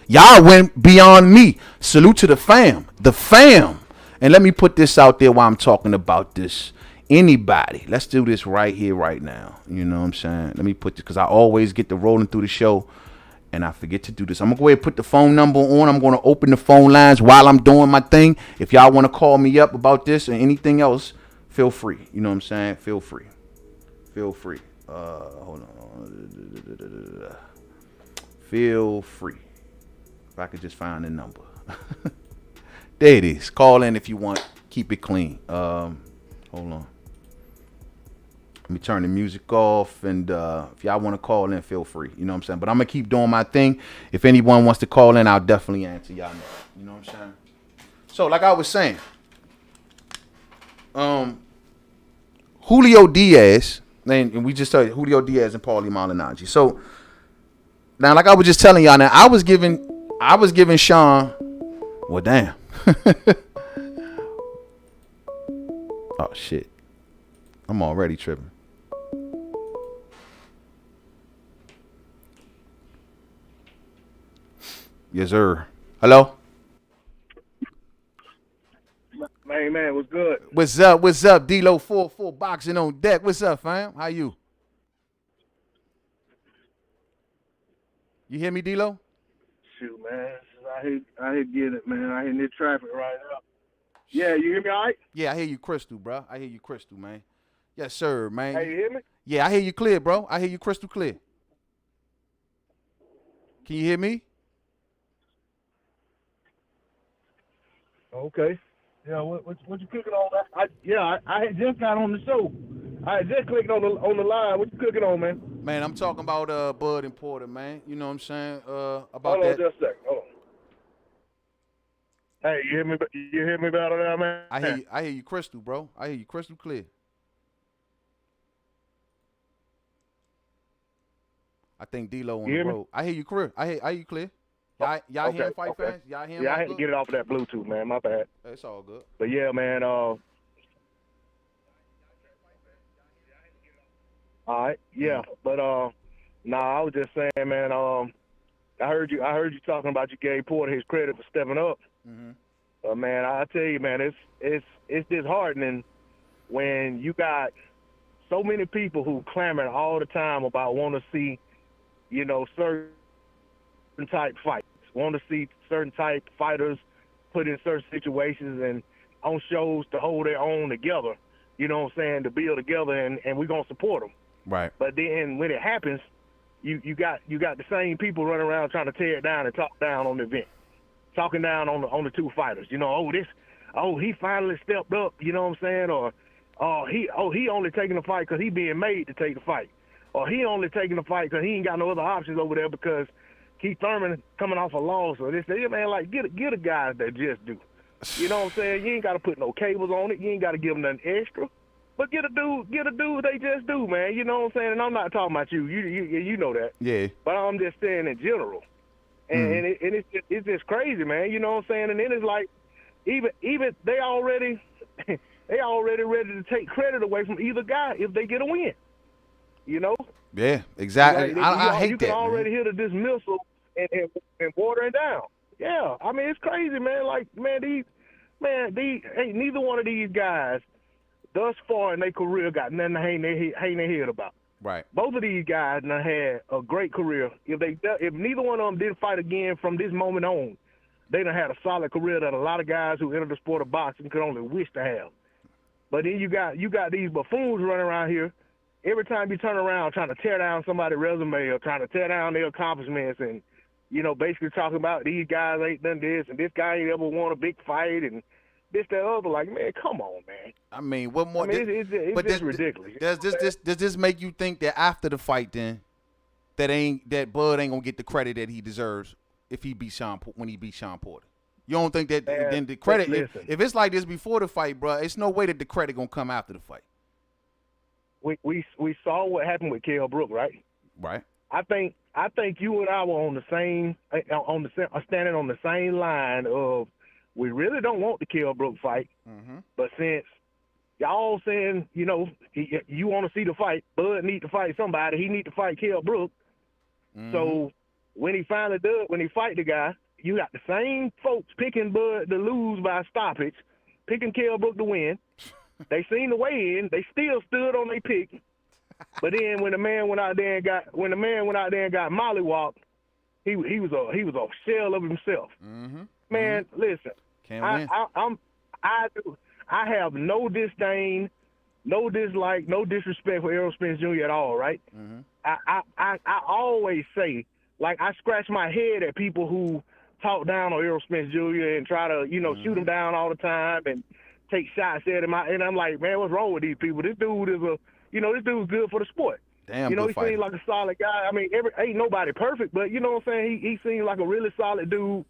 Y'all went beyond me. Salute to the fam. The fam. And let me put this out there while I'm talking about this. Anybody, let's do this right here, right now. You know what I'm saying? Let me put this, because I always get to rolling through the show, and I forget to do this. I'm going to go ahead and put the phone number on. I'm going to open the phone lines while I'm doing my thing. If y'all want to call me up about this or anything else, feel free. You know what I'm saying? Feel free. Feel free. Hold on. Feel free. If I could just find the number. There it is. Call in if you want. Keep it clean. Hold on. Let me turn the music off. And if y'all want to call in, feel free. You know what I'm saying? But I'm going to keep doing my thing. If anyone wants to call in, I'll definitely answer y'all. You know what I'm saying? So, like I was saying, Julio Diaz, and we just started Julio Diaz and Paulie Malignaggi. So, Now, like I was just telling y'all, now I was giving Shawn. Well, damn. Oh shit, I'm already tripping. Yes, sir. Hello. Man, what's good? What's up? What's up? D-Lo 4-4 boxing on deck. What's up, fam? How you? You hear me, D-Lo? Shoot, man. I hate getting it, man. I hit this traffic right now. Yeah, you hear me all right? Yeah, I hear you crystal, bro. I hear you crystal, man. Yes, sir, man. Hey, you hear me? Yeah, I hear you clear, bro. I hear you crystal clear. Can you hear me? Okay. Yeah, what you cooking on? I had just got on the show. I had just clicked on the line. What you cooking on, man? Man, I'm talking about Bud and Porter, man. You know what I'm saying? About Hold on that. just a second. Hold on. Hey, you hear me? You hear me better now, man? I hear you crystal, bro. I hear you crystal clear. I think D-Lo on the road. I hear you clear. I hear you clear. Y'all okay, hearing fight okay. fans? Y'all hearing? Yeah, I had to get it off of that Bluetooth, man. My bad. It's all good. But yeah, man. All right. Yeah, but I was just saying, man. I heard you talking about you gave Porter his credit for stepping up. Mm-hmm. Man, I tell you, man, it's disheartening when you got so many people who clamor all the time about want to see, certain type fights, want to see certain type fighters put in certain situations and on shows to hold their own together. You know what I'm saying? To build together, and we're gonna support them. Right. But then when it happens, you got the same people running around trying to tear it down and talk down on the event, talking down on the two fighters. He finally stepped up. You know what I'm saying? Or he only taking the fight because he being made to take the fight, or he only taking the fight because he ain't got no other options over there because Keith Thurman coming off a loss. Or this, man, like get a guy that just do. You know what I'm saying? You ain't got to put no cables on it. You ain't got to give them nothing extra. But get a dude they just do, man. You know what I'm saying? And I'm not talking about you. You know that. Yeah. But I'm just saying in general. And it's just crazy, man. You know what I'm saying? And then it's like even they already ready to take credit away from either guy if they get a win. You know? Yeah, exactly. Like, I hate that. You can already hear the dismissal and watering down. Yeah, I mean it's crazy, man. Like, these ain't neither one of these guys thus far in their career got nothing to hang their head about. Right. Both of these guys done had a great career. If neither one of them didn't fight again from this moment on, they done had a solid career that a lot of guys who entered the sport of boxing could only wish to have. But then you got these buffoons running around here. Every time you turn around trying to tear down somebody's resume or trying to tear down their accomplishments and, basically talking about these guys ain't done this and this guy ain't ever won a big fight and this, that, other. Like, man, come on, man. I mean, what more? It's just ridiculous. Does this make you think that after the fight, then that Bud ain't gonna get the credit that he deserves if he beat when he beat Shawn Porter? You don't think that then the credit? If it's like this before the fight, bro, it's no way that the credit gonna come after the fight. We saw what happened with Kell Brook, right? Right. I think you and I were standing on the same line of we really don't want the Kell Brook fight, but since y'all saying you want to see the fight, Bud need to fight somebody. He need to fight Kell Brook. So when he finally does, when he fight the guy, you got the same folks picking Bud to lose by stoppage, picking Kell Brook to win. They seen the way in. They still stood on their pick. But then when the man went out there and got mollywopped, he was a shell of himself. Man, listen. Can't win. I have no disdain, no dislike, no disrespect for Errol Spence Jr. at all, right? I always say, like, I scratch my head at people who talk down on Errol Spence Jr. and try to, shoot him down all the time and take shots at him. And I'm like, man, what's wrong with these people? This dude is this dude's good for the sport. Damn, he good fighter. seems like a solid guy. I mean, ain't nobody perfect, but you know what I'm saying? He seems like a really solid dude.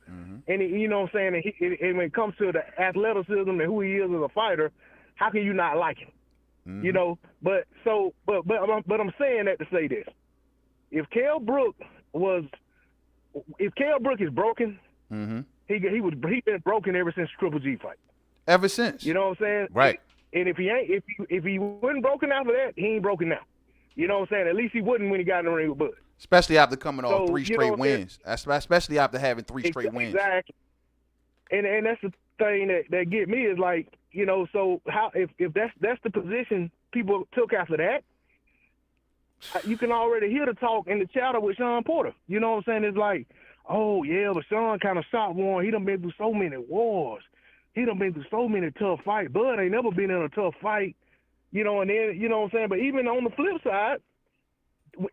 And you know what I'm saying? And when it comes to the athleticism and who he is as a fighter, how can you not like him? But I'm saying that to say this: if Kell Brook was if Kell Brook is broken, he been broken ever since Triple G fight. Ever since. You know what I'm saying? Right. And if he wasn't broken after that, he ain't broken now. You know what I'm saying? At least he wouldn't when he got in the ring with Bud. Especially after coming off So, 3 you know straight what I'm wins. Especially after having 3 straight wins. Exactly. And that's the thing that get me is like, you know, so how if that's the position people took after that, you can already hear the talk and the chatter with Shawn Porter. You know what I'm saying? It's like, oh yeah, but Shawn kind of shot one. He done been through so many wars. He done been through so many tough fights. Bud ain't never been in a tough fight. You know, and then, you know what I'm saying? But even on the flip side,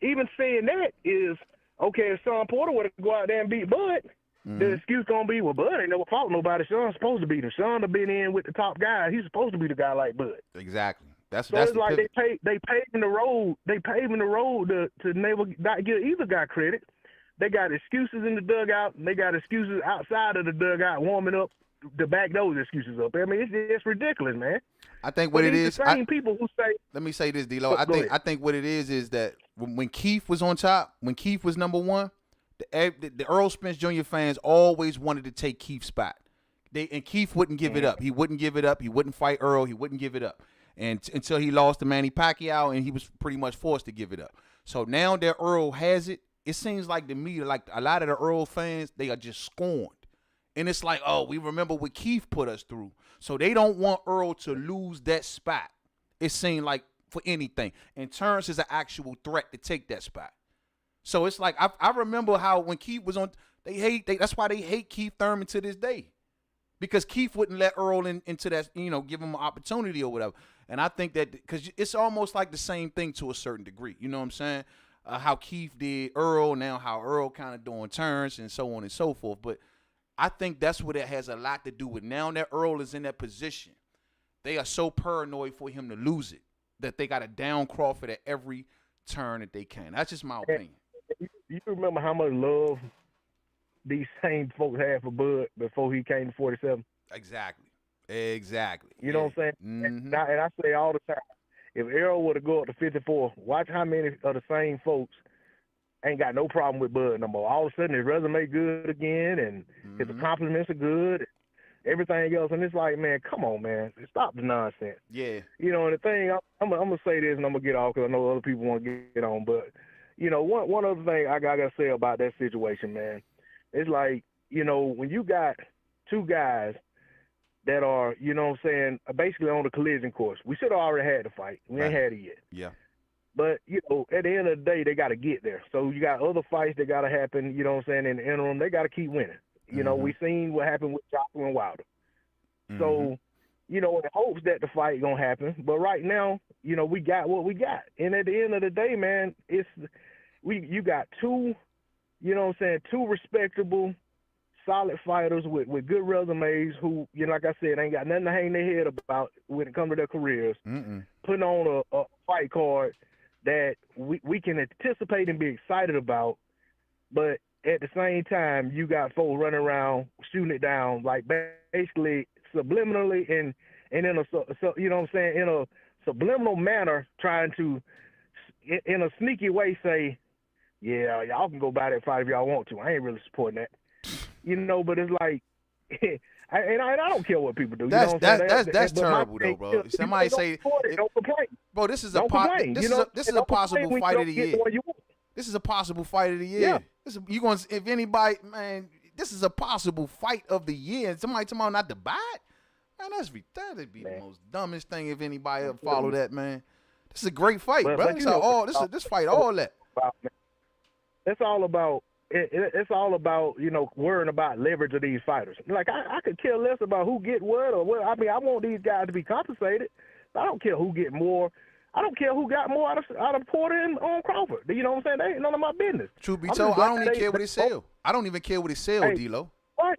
even saying that is, okay, if Shawn Porter were to go out there and beat Bud, the excuse going to be, well, Bud ain't never fought nobody. Shawn's supposed to beat him. Shawn have been in with the top guys. He's supposed to be the guy like Bud. Exactly. So it's like they paving the road. They paving the road to never not give either guy credit. They got excuses in the dugout, and they got excuses outside of the dugout warming up to back those excuses up. I mean, it's ridiculous, man. I think what it is. The same people who say. Let me say this, D-Lo. I think what it is that when Keith was on top, when Keith was number one, the Earl Spence Jr. fans always wanted to take Keith's spot. And Keith wouldn't give it up. He wouldn't give it up. He wouldn't fight Earl. He wouldn't give it up. And until he lost to Manny Pacquiao, and he was pretty much forced to give it up. So now that Earl has it, it seems like to me, like a lot of the Earl fans, they are just scorned. And it's like, oh, we remember what Keith put us through. So they don't want Earl to lose that spot. It seemed like for anything. And Terence is an actual threat to take that spot. So it's like, I remember how when Keith was on, that's why they hate Keith Thurman to this day. Because Keith wouldn't let Earl into that, you know, give him an opportunity or whatever. And I think that, because it's almost like the same thing to a certain degree. You know what I'm saying? How Keith did Earl, now how Earl kind of doing Terence and so on and so forth. But I think that's what it has a lot to do with. Now that Earl is in that position, they are so paranoid for him to lose it that they got to down Crawford at every turn that they can. That's just my opinion. You remember how much love these same folks had for Bud before he came to 47? Exactly. You know what I'm saying? And I say all the time, if Errol were to go up to 54, watch how many of the same folks ain't got no problem with Bud no more. All of a sudden, his resume good again, and his accomplishments are good, everything else. And it's like, man, come on, man. Stop the nonsense. Yeah. You know, and the thing, I'm going to say this, and I'm going to get off because I know other people want to get on. But, you know, one other thing I got to say about that situation, man, it's like, you know, when you got two guys that are, you know what I'm saying, basically on the collision course. We should have already had the fight. We ain't had it yet. Yeah. But, you know, at the end of the day, they got to get there. So you got other fights that got to happen, you know what I'm saying, in the interim. They got to keep winning. You know, we seen what happened with Joshua and Wilder. So, you know, in hopes that the fight going to happen. But right now, you know, we got what we got. And at the end of the day, man, you got two, you know what I'm saying, two respectable, solid fighters with good resumes who, you know, like I said, ain't got nothing to hang their head about when it comes to their careers. Putting on a fight card that we can anticipate and be excited about, but at the same time, you got folks running around shooting it down, like basically subliminally and in a, you know what I'm saying, in a subliminal manner, trying to, in a sneaky way, say, yeah, y'all can go buy that fight if y'all want to. I ain't really supporting that. You know, but it's like, I don't care what people do. That's you know what that's terrible though, bro. Somebody say, don't complain. Bro, this is a possible fight of the year. This is a possible fight of the year. Yeah. You going if anybody, man, this is a possible fight of the year. And somebody tomorrow not to buy it, man, that'd be the most dumbest thing if anybody ever follow that, man. This is a great fight, bro. This fight all that. It's all about. It's all about, you know, worrying about leverage of these fighters. Like, I could care less about who get what or what. I mean, I want these guys to be compensated. I don't care who get more. I don't care who got more out of Porter and Crawford. You know what I'm saying? That ain't none of my business. Truth be told, I don't even care what it sell. I don't even care what it sell, D-Lo. Right.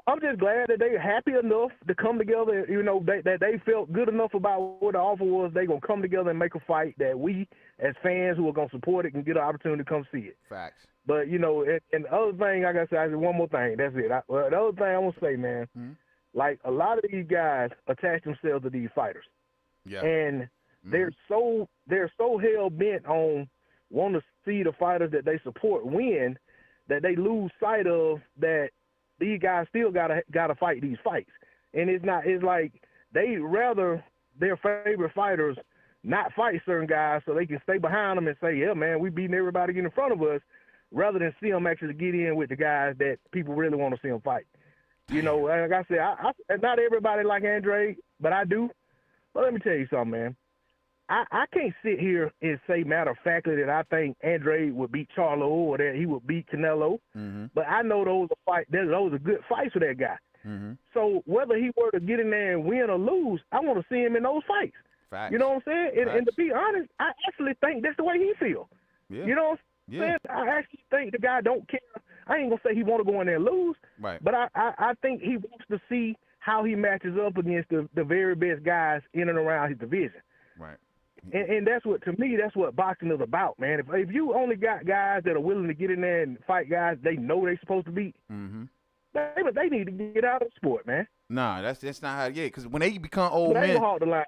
I'm just glad that they happy enough to come together, you know, that they felt good enough about what the offer was. They going to come together and make a fight that we, as fans who are going to support it, can get an opportunity to come see it. Facts. But, you know, and the other thing, I got to say, one more thing. That's it. The other thing I want to say, man, like a lot of these guys attach themselves to these fighters. Yeah. And they're so hell-bent on wanting to see the fighters that they support win that they lose sight of that these guys still gotta fight these fights. And it's like they rather their favorite fighters not fight certain guys so they can stay behind them and say, yeah, man, we beating everybody in front of us, rather than see them actually get in with the guys that people really want to see them fight. You know, like I said, I not everybody like Andre, but I do. But let me tell you something, man. I can't sit here and say matter of factly that I think Andre would beat Charlo or that he would beat Canelo. Mm-hmm. But I know those are good fights for that guy. Mm-hmm. So whether he were to get in there and win or lose, I want to see him in those fights. Facts. You know what I'm saying? And to be honest, I actually think that's the way he feels. Yeah. You know what I'm saying? I actually think the guy don't care. I ain't going to say he want to go in there and lose, right. But I think he wants to see how he matches up against the very best guys in and around his division. Right. And that's what, to me, that's what boxing is about, man. If you only got guys that are willing to get in there and fight guys they know they're supposed to beat, mm-hmm. they need to get out of the sport, man. Nah, that's not how. Yeah, because when they become old But men. ain't hard to lie.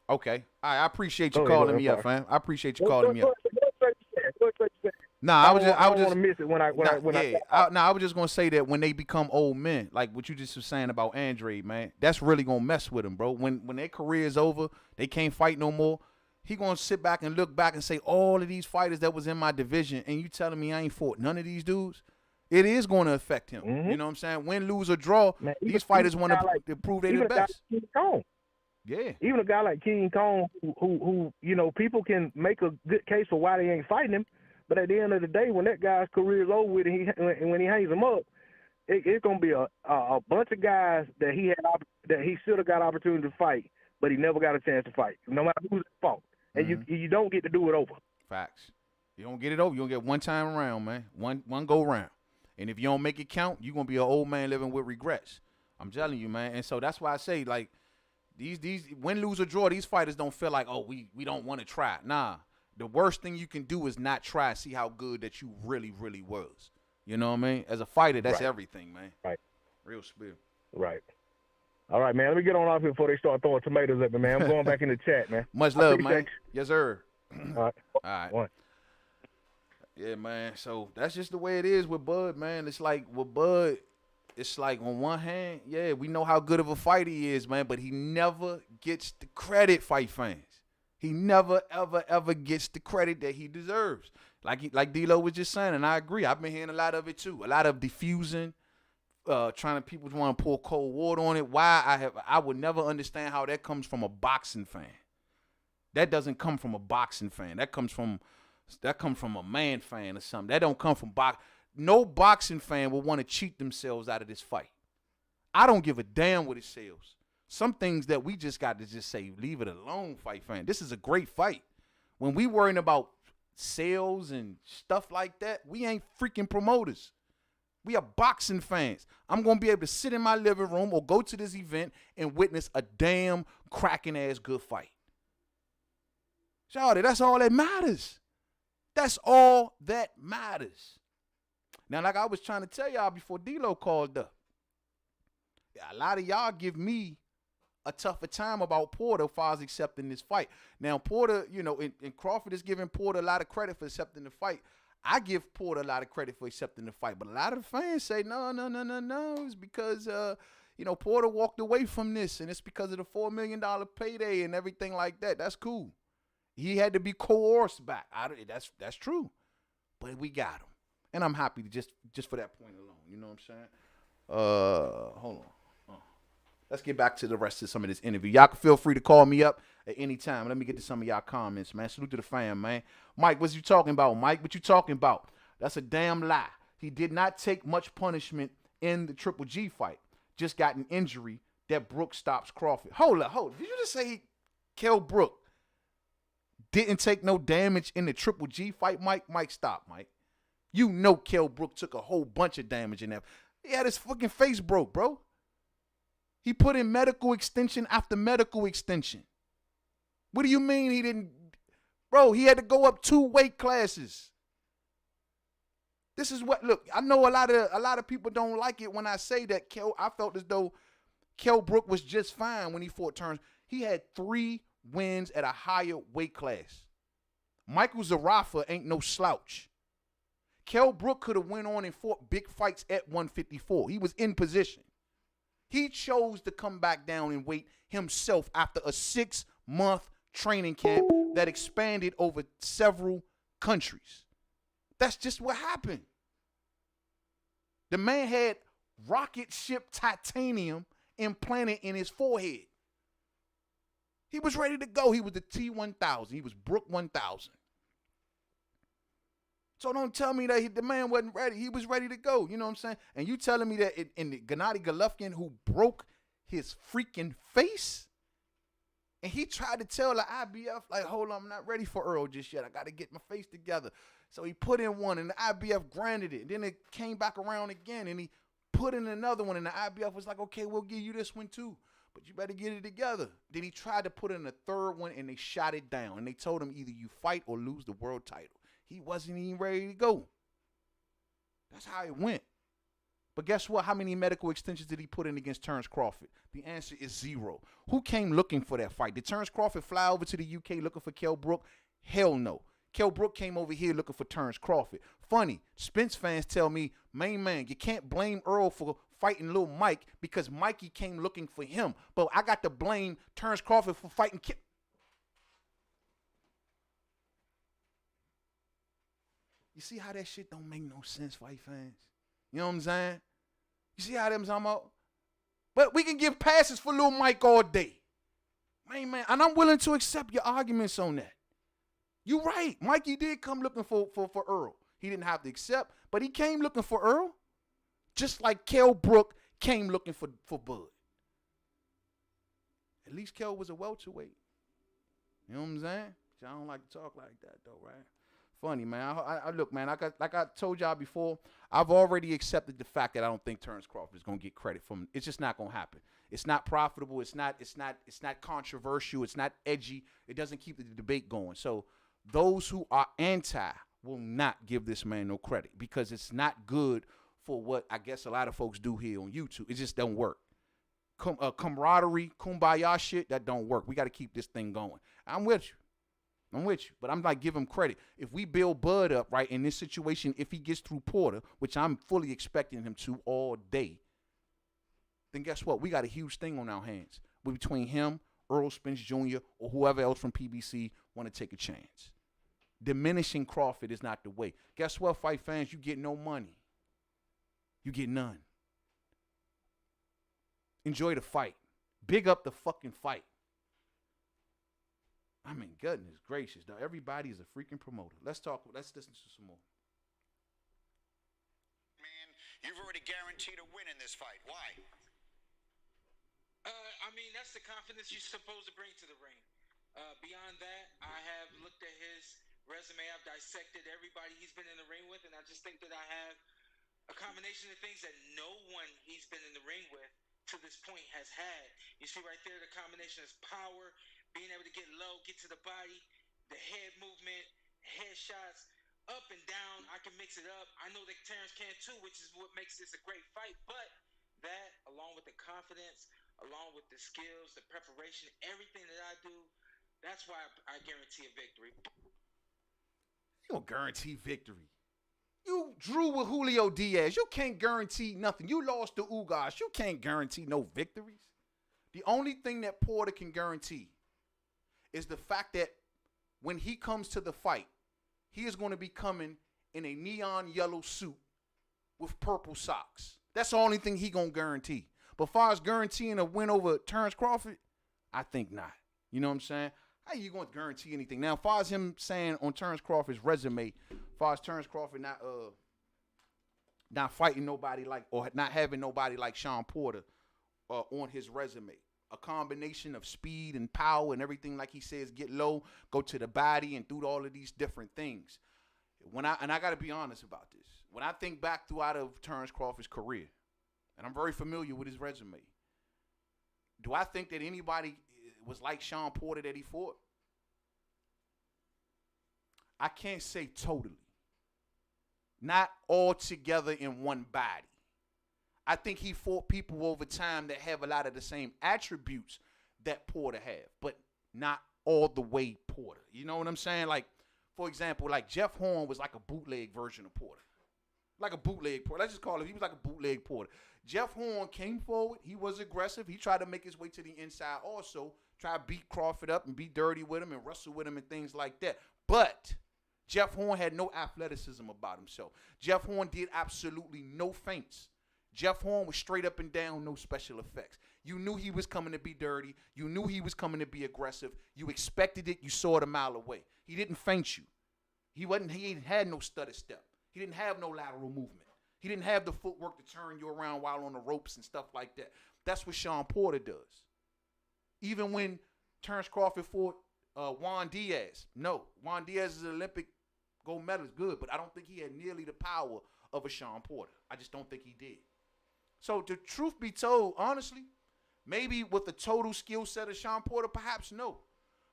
Okay, I appreciate you calling me up, fam. I appreciate you calling me up. Nah, I was don't just want to miss it when I was just gonna say that when they become old men, like what you just was saying about Andre, man, that's really gonna mess with them, bro. When their career is over, they can't fight no more. He gonna sit back and look back and say, all of these fighters that was in my division, and you telling me I ain't fought none of these dudes? It is going to affect him. Mm-hmm. You know what I'm saying? Win, lose, or draw, man, these fighters want to prove they're the best. Yeah. Even a guy like King Kong, who you know, people can make a good case for why they ain't fighting him, but at the end of the day, when that guy's career is over with and when he hangs him up, it's gonna be a bunch of guys that he should have got opportunity to fight, but he never got a chance to fight, no matter who's at fault. And you don't get to do it over. Facts. You don't get it over. You don't get one time around, man. One go round. And if you don't make it count, you're gonna be an old man living with regrets. I'm telling you, man. And so that's why I say, like, these win, lose, or draw, these fighters don't feel like, oh, we don't want to try. Nah. The worst thing you can do is not try, see how good that you really, really was. You know what I mean? As a fighter, that's everything, man. Right. Real spill. Right. All right, man. Let me get on off here before they start throwing tomatoes at me, man. I'm going back in the chat, man. Much love, man. Yes, sir. All right. All right. One. Yeah, man. So that's just the way it is with Bud, man. It's like with Bud, it's like on one hand, yeah, we know how good of a fighter he is, man, but he never gets the credit, fight fans. He never, ever, ever gets the credit that he deserves. Like D-Lo was just saying, and I agree. I've been hearing a lot of it too. A lot of diffusing, people want to pour cold water on it. Why I would never understand how that comes from a boxing fan. That doesn't come from a boxing fan. That comes from a man fan or something. That don't come from no boxing fan will want to cheat themselves out of this fight. I don't give a damn what it sells. Some things that we just got to just say, leave it alone, fight fan. This is a great fight. When we worrying about sales and stuff like that, we ain't freaking promoters. We are boxing fans. I'm going to be able to sit in my living room or go to this event and witness a damn cracking ass good fight. Shawty, that's all that matters. That's all that matters. Now, like I was trying to tell y'all before D-Lo called up, a lot of y'all give me a tougher time about Porter as far as accepting this fight. Now, Porter, you know, and Crawford is giving Porter a lot of credit for accepting the fight. I give Porter a lot of credit for accepting the fight, but a lot of the fans say, no, it's because, you know, Porter walked away from this, and it's because of the $4 million payday and everything like that. That's cool. He had to be coerced back. That's true, but we got him, and I'm happy to just for that point alone. You know what I'm saying? Hold on. Let's get back to the rest of some of this interview. Y'all can feel free to call me up at any time. Let me get to some of y'all comments, man. Salute to the fam, man. Mike, what you talking about? Mike, what you talking about? That's a damn lie. He did not take much punishment in the Triple G fight. Just got an injury that Brook stops Crawford. Hold up. Did you just say Kell Brook didn't take no damage in the Triple G fight, Mike? Mike, stop, Mike. You know Kell Brook took a whole bunch of damage in that. He had his fucking face broke, bro. He put in medical extension after medical extension. What do you mean he didn't? Bro, he had to go up 2 weight classes. This is what, look, I know a lot of people don't like it when I say that I felt as though Kell Brook was just fine when he fought Terence. He had 3 wins at a higher weight class. Michael Zarafa ain't no slouch. Kell Brook could have went on and fought big fights at 154. He was in position. He chose to come back down and wait himself after a 6-month training camp that expanded over several countries. That's just what happened. The man had rocket ship titanium implanted in his forehead. He was ready to go. He was the T1000. He was Brook 1000. So don't tell me that the man wasn't ready. He was ready to go. You know what I'm saying? And you telling me that in the Gennady Golovkin, who broke his freaking face, and he tried to tell the IBF, like, hold on, I'm not ready for Earl just yet. I got to get my face together. So he put in one, and the IBF granted it. Then it came back around again, and he put in another one, and the IBF was like, okay, we'll give you this one too, but you better get it together. Then he tried to put in a third one, and they shot it down. And they told him either you fight or lose the world title. He wasn't even ready to go. That's how it went. But guess what? How many medical extensions did he put in against Terence Crawford? The answer is 0. Who came looking for that fight? Did Terence Crawford fly over to the UK looking for Kell Brook? Hell no. Kell Brook came over here looking for Terence Crawford. Funny, Spence fans tell me, main man, you can't blame Earl for fighting Lil Mike because Mikey came looking for him. But I got to blame Terence Crawford for fighting Kell. You see how that shit don't make no sense, fight fans? You know what I'm saying? You see how them talking about? But we can give passes for Lil Mike all day. Man, and I'm willing to accept your arguments on that. You right. Mikey did come looking for Earl. He didn't have to accept, but he came looking for Earl. Just like Kell Brook came looking for Bud. At least Kell was a welterweight. You know what I'm saying? I don't like to talk like that though, right? Funny, man. I look, man, like I told y'all before, I've already accepted the fact that I don't think Terence Crawford is gonna get credit from. It's just not gonna happen. It's not profitable. It's not controversial. It's not edgy. It doesn't keep the debate going. So those who are anti will not give this man no credit because it's not good for what I guess a lot of folks do here on YouTube. It just don't work. Camaraderie, kumbaya shit, that don't work. We got to keep this thing going. I'm with you. But I'm like, give him credit. If we build Bud up, right, in this situation, if he gets through Porter, which I'm fully expecting him to all day, then guess what? We got a huge thing on our hands. Between him, Earl Spence Jr., or whoever else from PBC want to take a chance. Diminishing Crawford is not the way. Guess what, fight fans? You get no money. You get none. Enjoy the fight. Big up the fucking fight. I mean, goodness gracious, though. Everybody is a freaking promoter. Let's listen to some more. Man, you've already guaranteed a win in this fight. Why? I mean, that's the confidence you're supposed to bring to the ring. Beyond that, I have looked at his resume. I've dissected everybody he's been in the ring with, and I just think that I have a combination of things that no one he's been in the ring with to this point has had. You see right there, the combination is power, being able to get low, get to the body, the head movement, head shots, up and down. I can mix it up. I know that Terence can too, which is what makes this a great fight. But that, along with the confidence, along with the skills, the preparation, everything that I do, that's why I guarantee a victory. You don't guarantee victory. You drew with Julio Diaz. You can't guarantee nothing. You lost to Ugas. You can't guarantee no victories. The only thing that Porter can guarantee is the fact that when he comes to the fight, he is going to be coming in a neon yellow suit with purple socks. That's the only thing he going to guarantee. But as far as guaranteeing a win over Terence Crawford, I think not. You know what I'm saying? How you going to guarantee anything? Now, as far as him saying on Terence Crawford's resume, as far as Terence Crawford not fighting nobody like, or not having nobody like Shawn Porter on his resume. A combination of speed and power and everything, like he says, get low, go to the body, and do all of these different things. I got to be honest about this. When I think back throughout of Terence Crawford's career, and I'm very familiar with his resume, do I think that anybody was like Shawn Porter that he fought? I can't say totally. Not all together in one body. I think he fought people over time that have a lot of the same attributes that Porter have, but not all the way Porter. You know what I'm saying? Like, for example, like Jeff Hearn was like a bootleg version of Porter. Like a bootleg Porter. Let's just call it. He was like a bootleg Porter. Jeff Horn came forward. He was aggressive. He tried to make his way to the inside also. Try to beat Crawford up and be dirty with him and wrestle with him and things like that. But Jeff Horn had no athleticism about himself. Jeff Horn did absolutely no feints. Jeff Horn was straight up and down, no special effects. You knew he was coming to be dirty. You knew he was coming to be aggressive. You expected it. You saw it a mile away. He didn't feint you. He ain't had no stutter step. He didn't have no lateral movement. He didn't have the footwork to turn you around while on the ropes and stuff like that. That's what Shawn Porter does. Even when Terence Crawford fought Juan Diaz. No, Juan Diaz is an Olympic gold medalist, good, but I don't think he had nearly the power of a Shawn Porter. I just don't think he did. So the truth be told, honestly, maybe with the total skill set of Shawn Porter, perhaps no.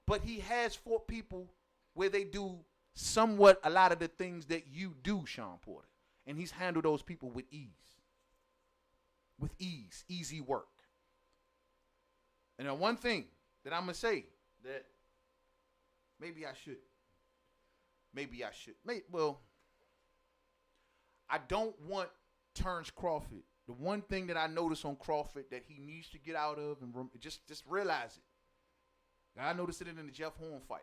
But he has fought people where they do somewhat a lot of the things that you do, Shawn Porter. And he's handled those people with ease. With ease. Easy work. And then one thing that I'm going to say that maybe I should. Well, I don't want Terence Crawford. The one thing that I noticed on Crawford that he needs to get out of and just realize it. I noticed it in the Jeff Horn fight.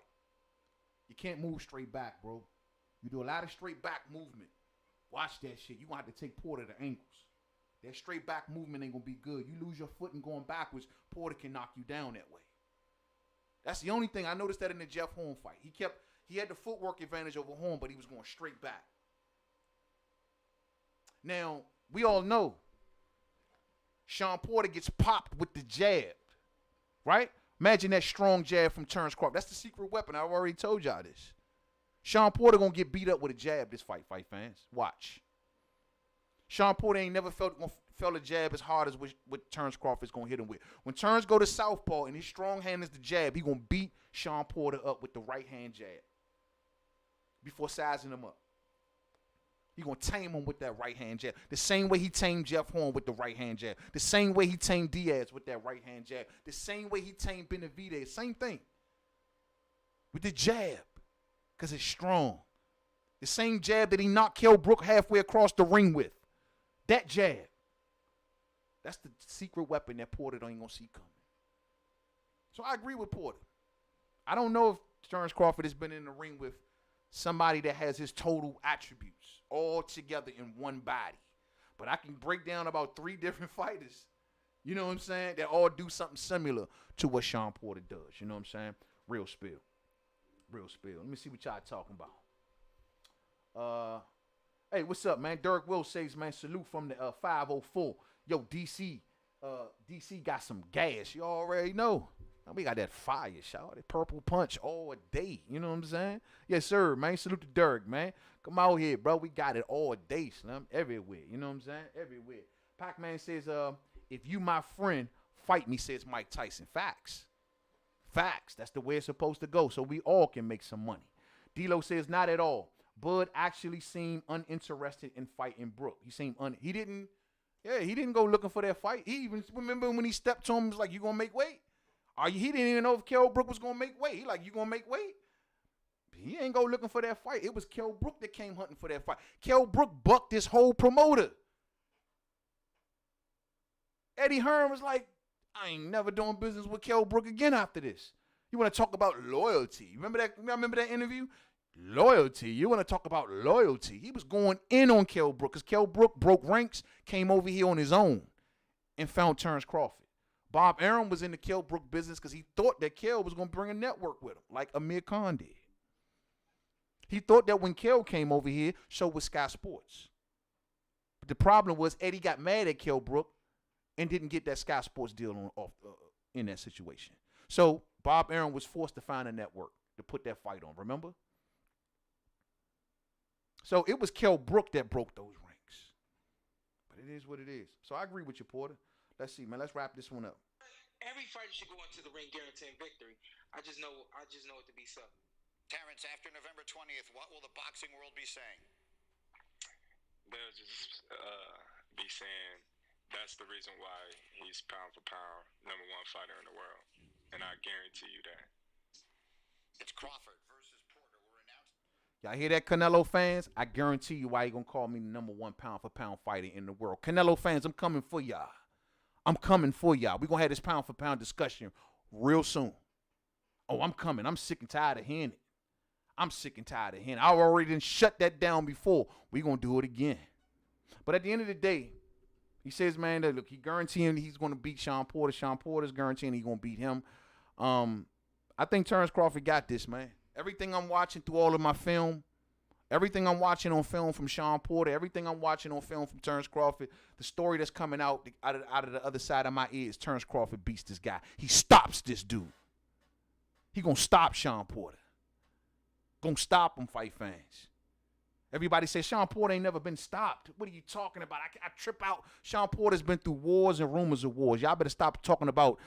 You can't move straight back, bro. You do a lot of straight back movement. Watch that shit. You're going to have to take Porter to ankles. That straight back movement ain't going to be good. You lose your foot and going backwards, Porter can knock you down that way. That's the only thing. I noticed that in the Jeff Horn fight. He had the footwork advantage over Horn, but he was going straight back. Now, we all know Shawn Porter gets popped with the jab, right? Imagine that strong jab from Terence Crawford. That's the secret weapon. I've already told y'all this. Shawn Porter going to get beat up with a jab this fight fans. Watch. Shawn Porter ain't never felt a jab as hard as what Terence Crawford's going to hit him with. When Terence go to southpaw and his strong hand is the jab, he going to beat Shawn Porter up with the right hand jab before sizing him up. He going to tame him with that right hand jab. The same way he tamed Jeff Horn with the right hand jab. The same way he tamed Diaz with that right hand jab. The same way he tamed Beterbiev. Same thing. With the jab. Because it's strong. The same jab that he knocked Kell Brook halfway across the ring with. That jab. That's the secret weapon that Porter ain't going to see coming. So I agree with Porter. I don't know if Terence Crawford has been in the ring with somebody that has his total attributes all together in one body. But I can break down about 3 different fighters, you know what I'm saying, that all do something similar to what Shawn Porter does. You know what I'm saying? Real spill. Let me see what y'all talking about. Hey, what's up, man? Derek Will says, man, salute from the 504. Yo, DC got some gas. You already know. We got that fire, shout. That purple punch all day. You know what I'm saying? Yes, sir, man. Salute to Derek, man. Come out here, bro. We got it all day, Slim. Everywhere. You know what I'm saying? Everywhere. Pac-Man says, if you my friend, fight me, says Mike Tyson. Facts. That's the way it's supposed to go, so we all can make some money. D-Lo says, not at all. Bud actually seemed uninterested in fighting Brook. He didn't go looking for that fight. He even, remember when he stepped to him, he was like, you gonna make weight? He didn't even know if Kell Brook was gonna make weight. He like, you gonna make weight? He ain't go looking for that fight. It was Kell Brook that came hunting for that fight. Kell Brook bucked this whole promoter. Eddie Hearn was like, I ain't never doing business with Kell Brook again after this. You want to talk about loyalty? Remember that interview? Loyalty. You want to talk about loyalty? He was going in on Kell Brook because Kell Brook broke ranks, came over here on his own, and found Terence Crawford. Bob Arum was in the Kell Brook business because he thought that Kell was going to bring a network with him, like Amir Khan did. He thought that when Kell came over here, so was Sky Sports. But the problem was Eddie got mad at Kell Brook and didn't get that Sky Sports deal in that situation. So Bob Arum was forced to find a network to put that fight on, remember? So it was Kell Brook that broke those ranks. But it is what it is. So I agree with you, Porter. Let's see, man. Let's wrap this one up. Every fighter should go into the ring guaranteeing victory. I just know it to be so. Terence, after November 20th, what will the boxing world be saying? They'll just be saying that's the reason why he's pound for pound #1 fighter in the world. And I guarantee you that. It's Crawford versus Porter. We're announcing. Y'all hear that, Canelo fans? I guarantee you why he gonna call me the #1 pound-for-pound fighter in the world. Canelo fans, I'm coming for y'all. I'm coming for y'all. We're gonna have this pound-for-pound discussion real soon. Oh, I'm coming. I'm sick and tired of hearing it. I'm sick and tired of hearing it. I already done shut that down before. We're gonna do it again. But at the end of the day, he says, man, that look, he guaranteeing he's gonna beat Shawn Porter. Shawn Porter's guaranteeing he's gonna beat him. I think Terence Crawford got this, man. Everything I'm watching through all of my film, everything I'm watching on film from Shawn Porter, everything I'm watching on film from Terence Crawford, the story that's coming out of the other side of my ears, Terence Crawford beats this guy. He stops this dude. He gonna stop Shawn Porter. Gonna stop him, fight fans. Everybody says Shawn Porter ain't never been stopped. What are you talking about? I trip out. Shawn Porter's been through wars and rumors of wars. Y'all better stop talking about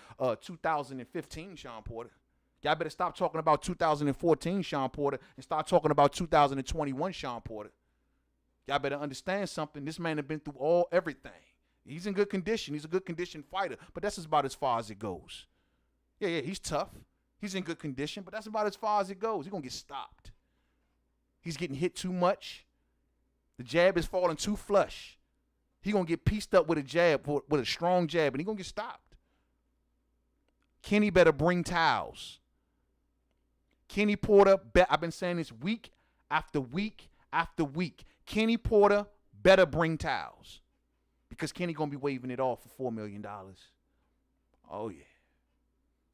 2015 Shawn Porter. Y'all better stop talking about 2014 Shawn Porter and start talking about 2021 Shawn Porter. Y'all better understand something. This man has been through everything. He's in good condition. He's a good conditioned fighter, but that's about as far as it goes. Yeah, he's tough. He's in good condition, but that's about as far as it goes. He's going to get stopped. He's getting hit too much. The jab is falling too flush. He's going to get pieced up with a jab, with a strong jab, and he's going to get stopped. Kenny better bring towels. Kenny Porter, I've been saying this week after week after week. Kenny Porter better bring towels because Kenny going to be waving it off for $4 million. Oh, yeah.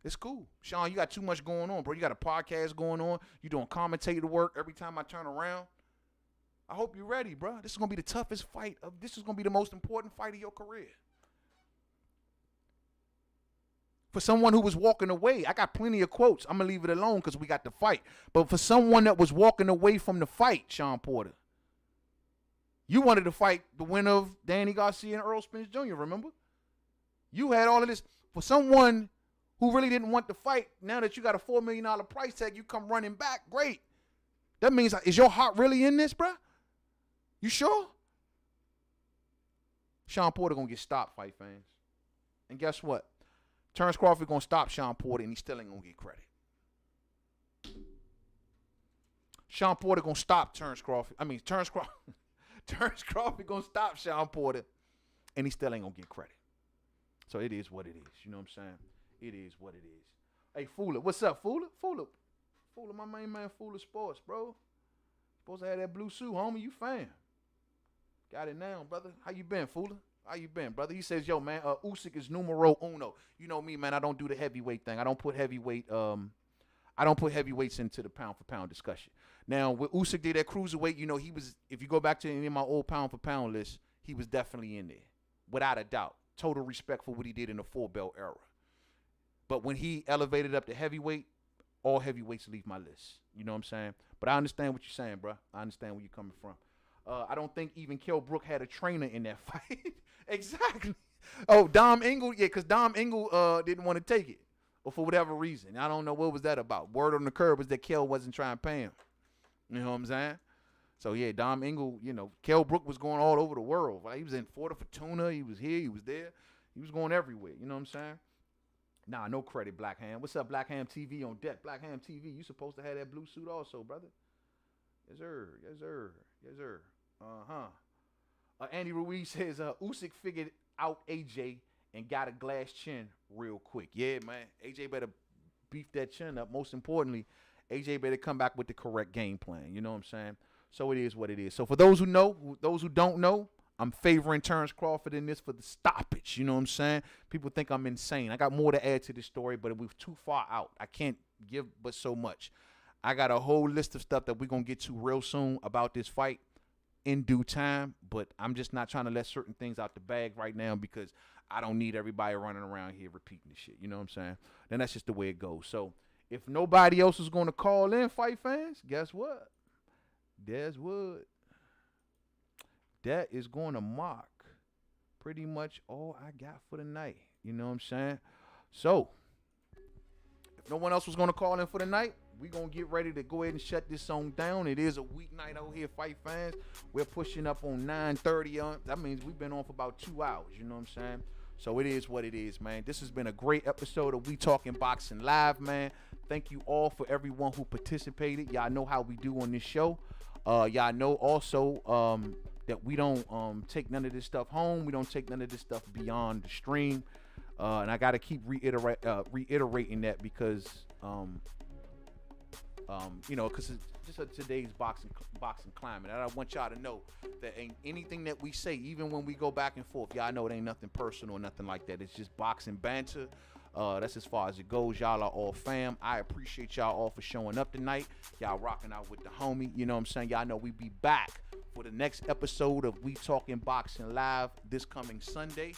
It's cool. Shawn, you got too much going on, bro. You got a podcast going on. You doing commentator work every time I turn around. I hope you're ready, bro. This is going to be the toughest fight. This is going to be the most important fight of your career. For someone who was walking away, I got plenty of quotes. I'm going to leave it alone because we got the fight. But for someone that was walking away from the fight, Shawn Porter, you wanted to fight the winner of Danny Garcia and Earl Spence Jr., remember? You had all of this. For someone who really didn't want the fight, now that you got a $4 million price tag, you come running back. Great. That means, is your heart really in this, bro? You sure? Shawn Porter going to get stopped, fight fans. And guess what? Terence Crawford going to stop Shawn Porter, and he still ain't going to get credit. Shawn Porter going to stop Terence Crawford. Terence Crawford going to stop Shawn Porter, and he still ain't going to get credit. So it is what it is. You know what I'm saying? It is what it is. Hey, Fuller. What's up, Fuller? Fuller, my main man, Fuller Sports, bro. Supposed to have that blue suit, homie. You fan. Got it now, brother. How you been, Fuller? How you been, brother? He says, yo, man, Usyk is numero uno. You know me, man. I don't do the heavyweight thing. I don't put heavyweights into the pound-for-pound discussion. Now, with Usyk did that cruiserweight, you know, he was, if you go back to any of my old pound-for-pound list, he was definitely in there, without a doubt. Total respect for what he did in the four-belt era. But when he elevated up to heavyweight, all heavyweights leave my list. You know what I'm saying? But I understand what you're saying, bro. I understand where you're coming from. I don't think even Kell Brook had a trainer in that fight. Exactly. Oh, Dom Ingle, yeah, because Dom Ingle didn't want to take it, or for whatever reason. I don't know what was that about. Word on the curb was that Kell wasn't trying to pay him. You know what I'm saying? So, yeah, Dom Ingle, you know, Kell Brook was going all over the world. Right? He was in Florida for Tuna. He was here. He was there. He was going everywhere. You know what I'm saying? Nah, no credit, Black Ham. What's up, Black Ham TV on deck? Black Ham TV, you supposed to have that blue suit also, brother. Yes, sir. Yes, sir. Yes, sir. Andy Ruiz says, Usyk figured out AJ and got a glass chin real quick. Yeah, man. AJ better beef that chin up. Most importantly, AJ better come back with the correct game plan. You know what I'm saying? So it is what it is. So for those who know, those who don't know, I'm favoring Terence Crawford in this for the stoppage. You know what I'm saying? People think I'm insane. I got more to add to this story, but we're too far out. I can't give but so much. I got a whole list of stuff that we're going to get to real soon about this fight in due time, but I'm just not trying to let certain things out the bag right now because I don't need everybody running around here repeating this shit. You know what I'm saying? Then that's just the way it goes. So if nobody else is going to call in, fight fans, guess what? There's what? That is going to mark pretty much all I got for the night. You know what I'm saying? So, if no one else was going to call in for the night, we're going to get ready to go ahead and shut this song down. It is a weeknight out here, fight fans. We're pushing up on 9:30. That means we've been on for about 2 hours. You know what I'm saying? So it is what it is, man. This has been a great episode of We Talking Boxing Live, man. Thank you all for everyone who participated. Y'all know how we do on this show. Y'all know also that we don't take none of this stuff home. We don't take none of this stuff beyond the stream. And I got to keep reiterating that because, because it's just today's boxing climate. And I want y'all to know that ain't anything that we say, even when we go back and forth, y'all know it ain't nothing personal or nothing like that. It's just boxing banter. That's as far as it goes. Y'all are all fam. I appreciate y'all all for showing up tonight. Y'all rocking out with the homie. You know what I'm saying? Y'all know we be back for the next episode of We Talking Boxing Live this coming Sunday.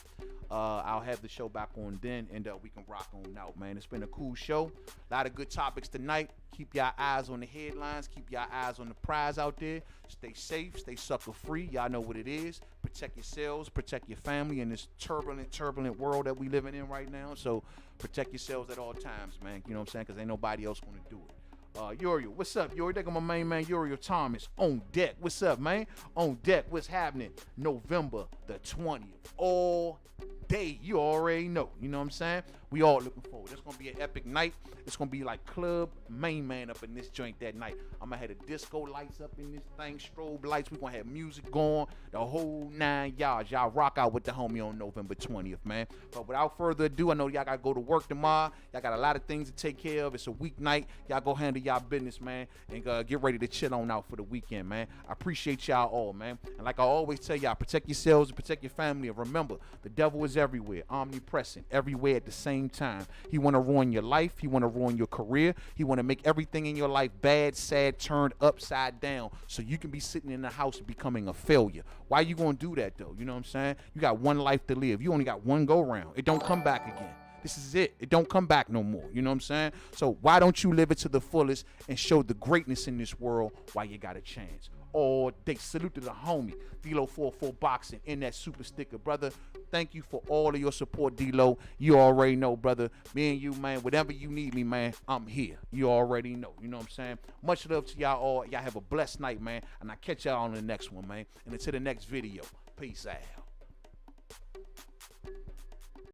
I'll have the show back on then, and we can rock on out, man. It's been a cool show. A lot of good topics tonight. Keep your eyes on the headlines. Keep your eyes on the prize out there. Stay safe. Stay sucker free. Y'all know what it is. Protect yourselves. Protect your family in this turbulent world that we living in right now. So protect yourselves at all times, man. You know what I'm saying? Because ain't nobody else going to do it. Uriel, what's up, Uriel? There go my main man, Uriel Thomas, on deck. What's up, man? On deck, what's happening? November the 20th, all day. You already know. You know what I'm saying? We all looking forward. It's going to be an epic night. It's going to be like Club Main Man up in this joint that night. I'm going to have the disco lights up in this thing, strobe lights. We're going to have music going, the whole 9 yards. Y'all rock out with the homie on November 20th, man. But without further ado, I know y'all got to go to work tomorrow. Y'all got a lot of things to take care of. It's a weeknight. Y'all go handle y'all business, man, and get ready to chill on out for the weekend, man. I appreciate y'all all, man. And like I always tell y'all, protect yourselves and protect your family. And remember, the devil is everywhere, omnipresent, everywhere at the same time. He want to ruin your life. He want to ruin your career. He want to make everything in your life bad, sad, turned upside down, so you can be sitting in the house becoming a failure. Why you gonna do that though? You know what I'm saying? You got one life to live. You only got one go round. It don't come back again. This is it. It don't come back no more. You know what I'm saying? So why don't you live it to the fullest and show the greatness in this world while you got a chance? All day. Salute to the homie, D-Lo 44 Boxing in that super sticker, brother. Thank you for all of your support, D-Lo. You already know, brother. Me and you, man, whatever you need me, man, I'm here. You already know. You know what I'm saying? Much love to y'all all. Y'all have a blessed night, man. And I'll catch y'all on the next one, man. And until the next video, peace out.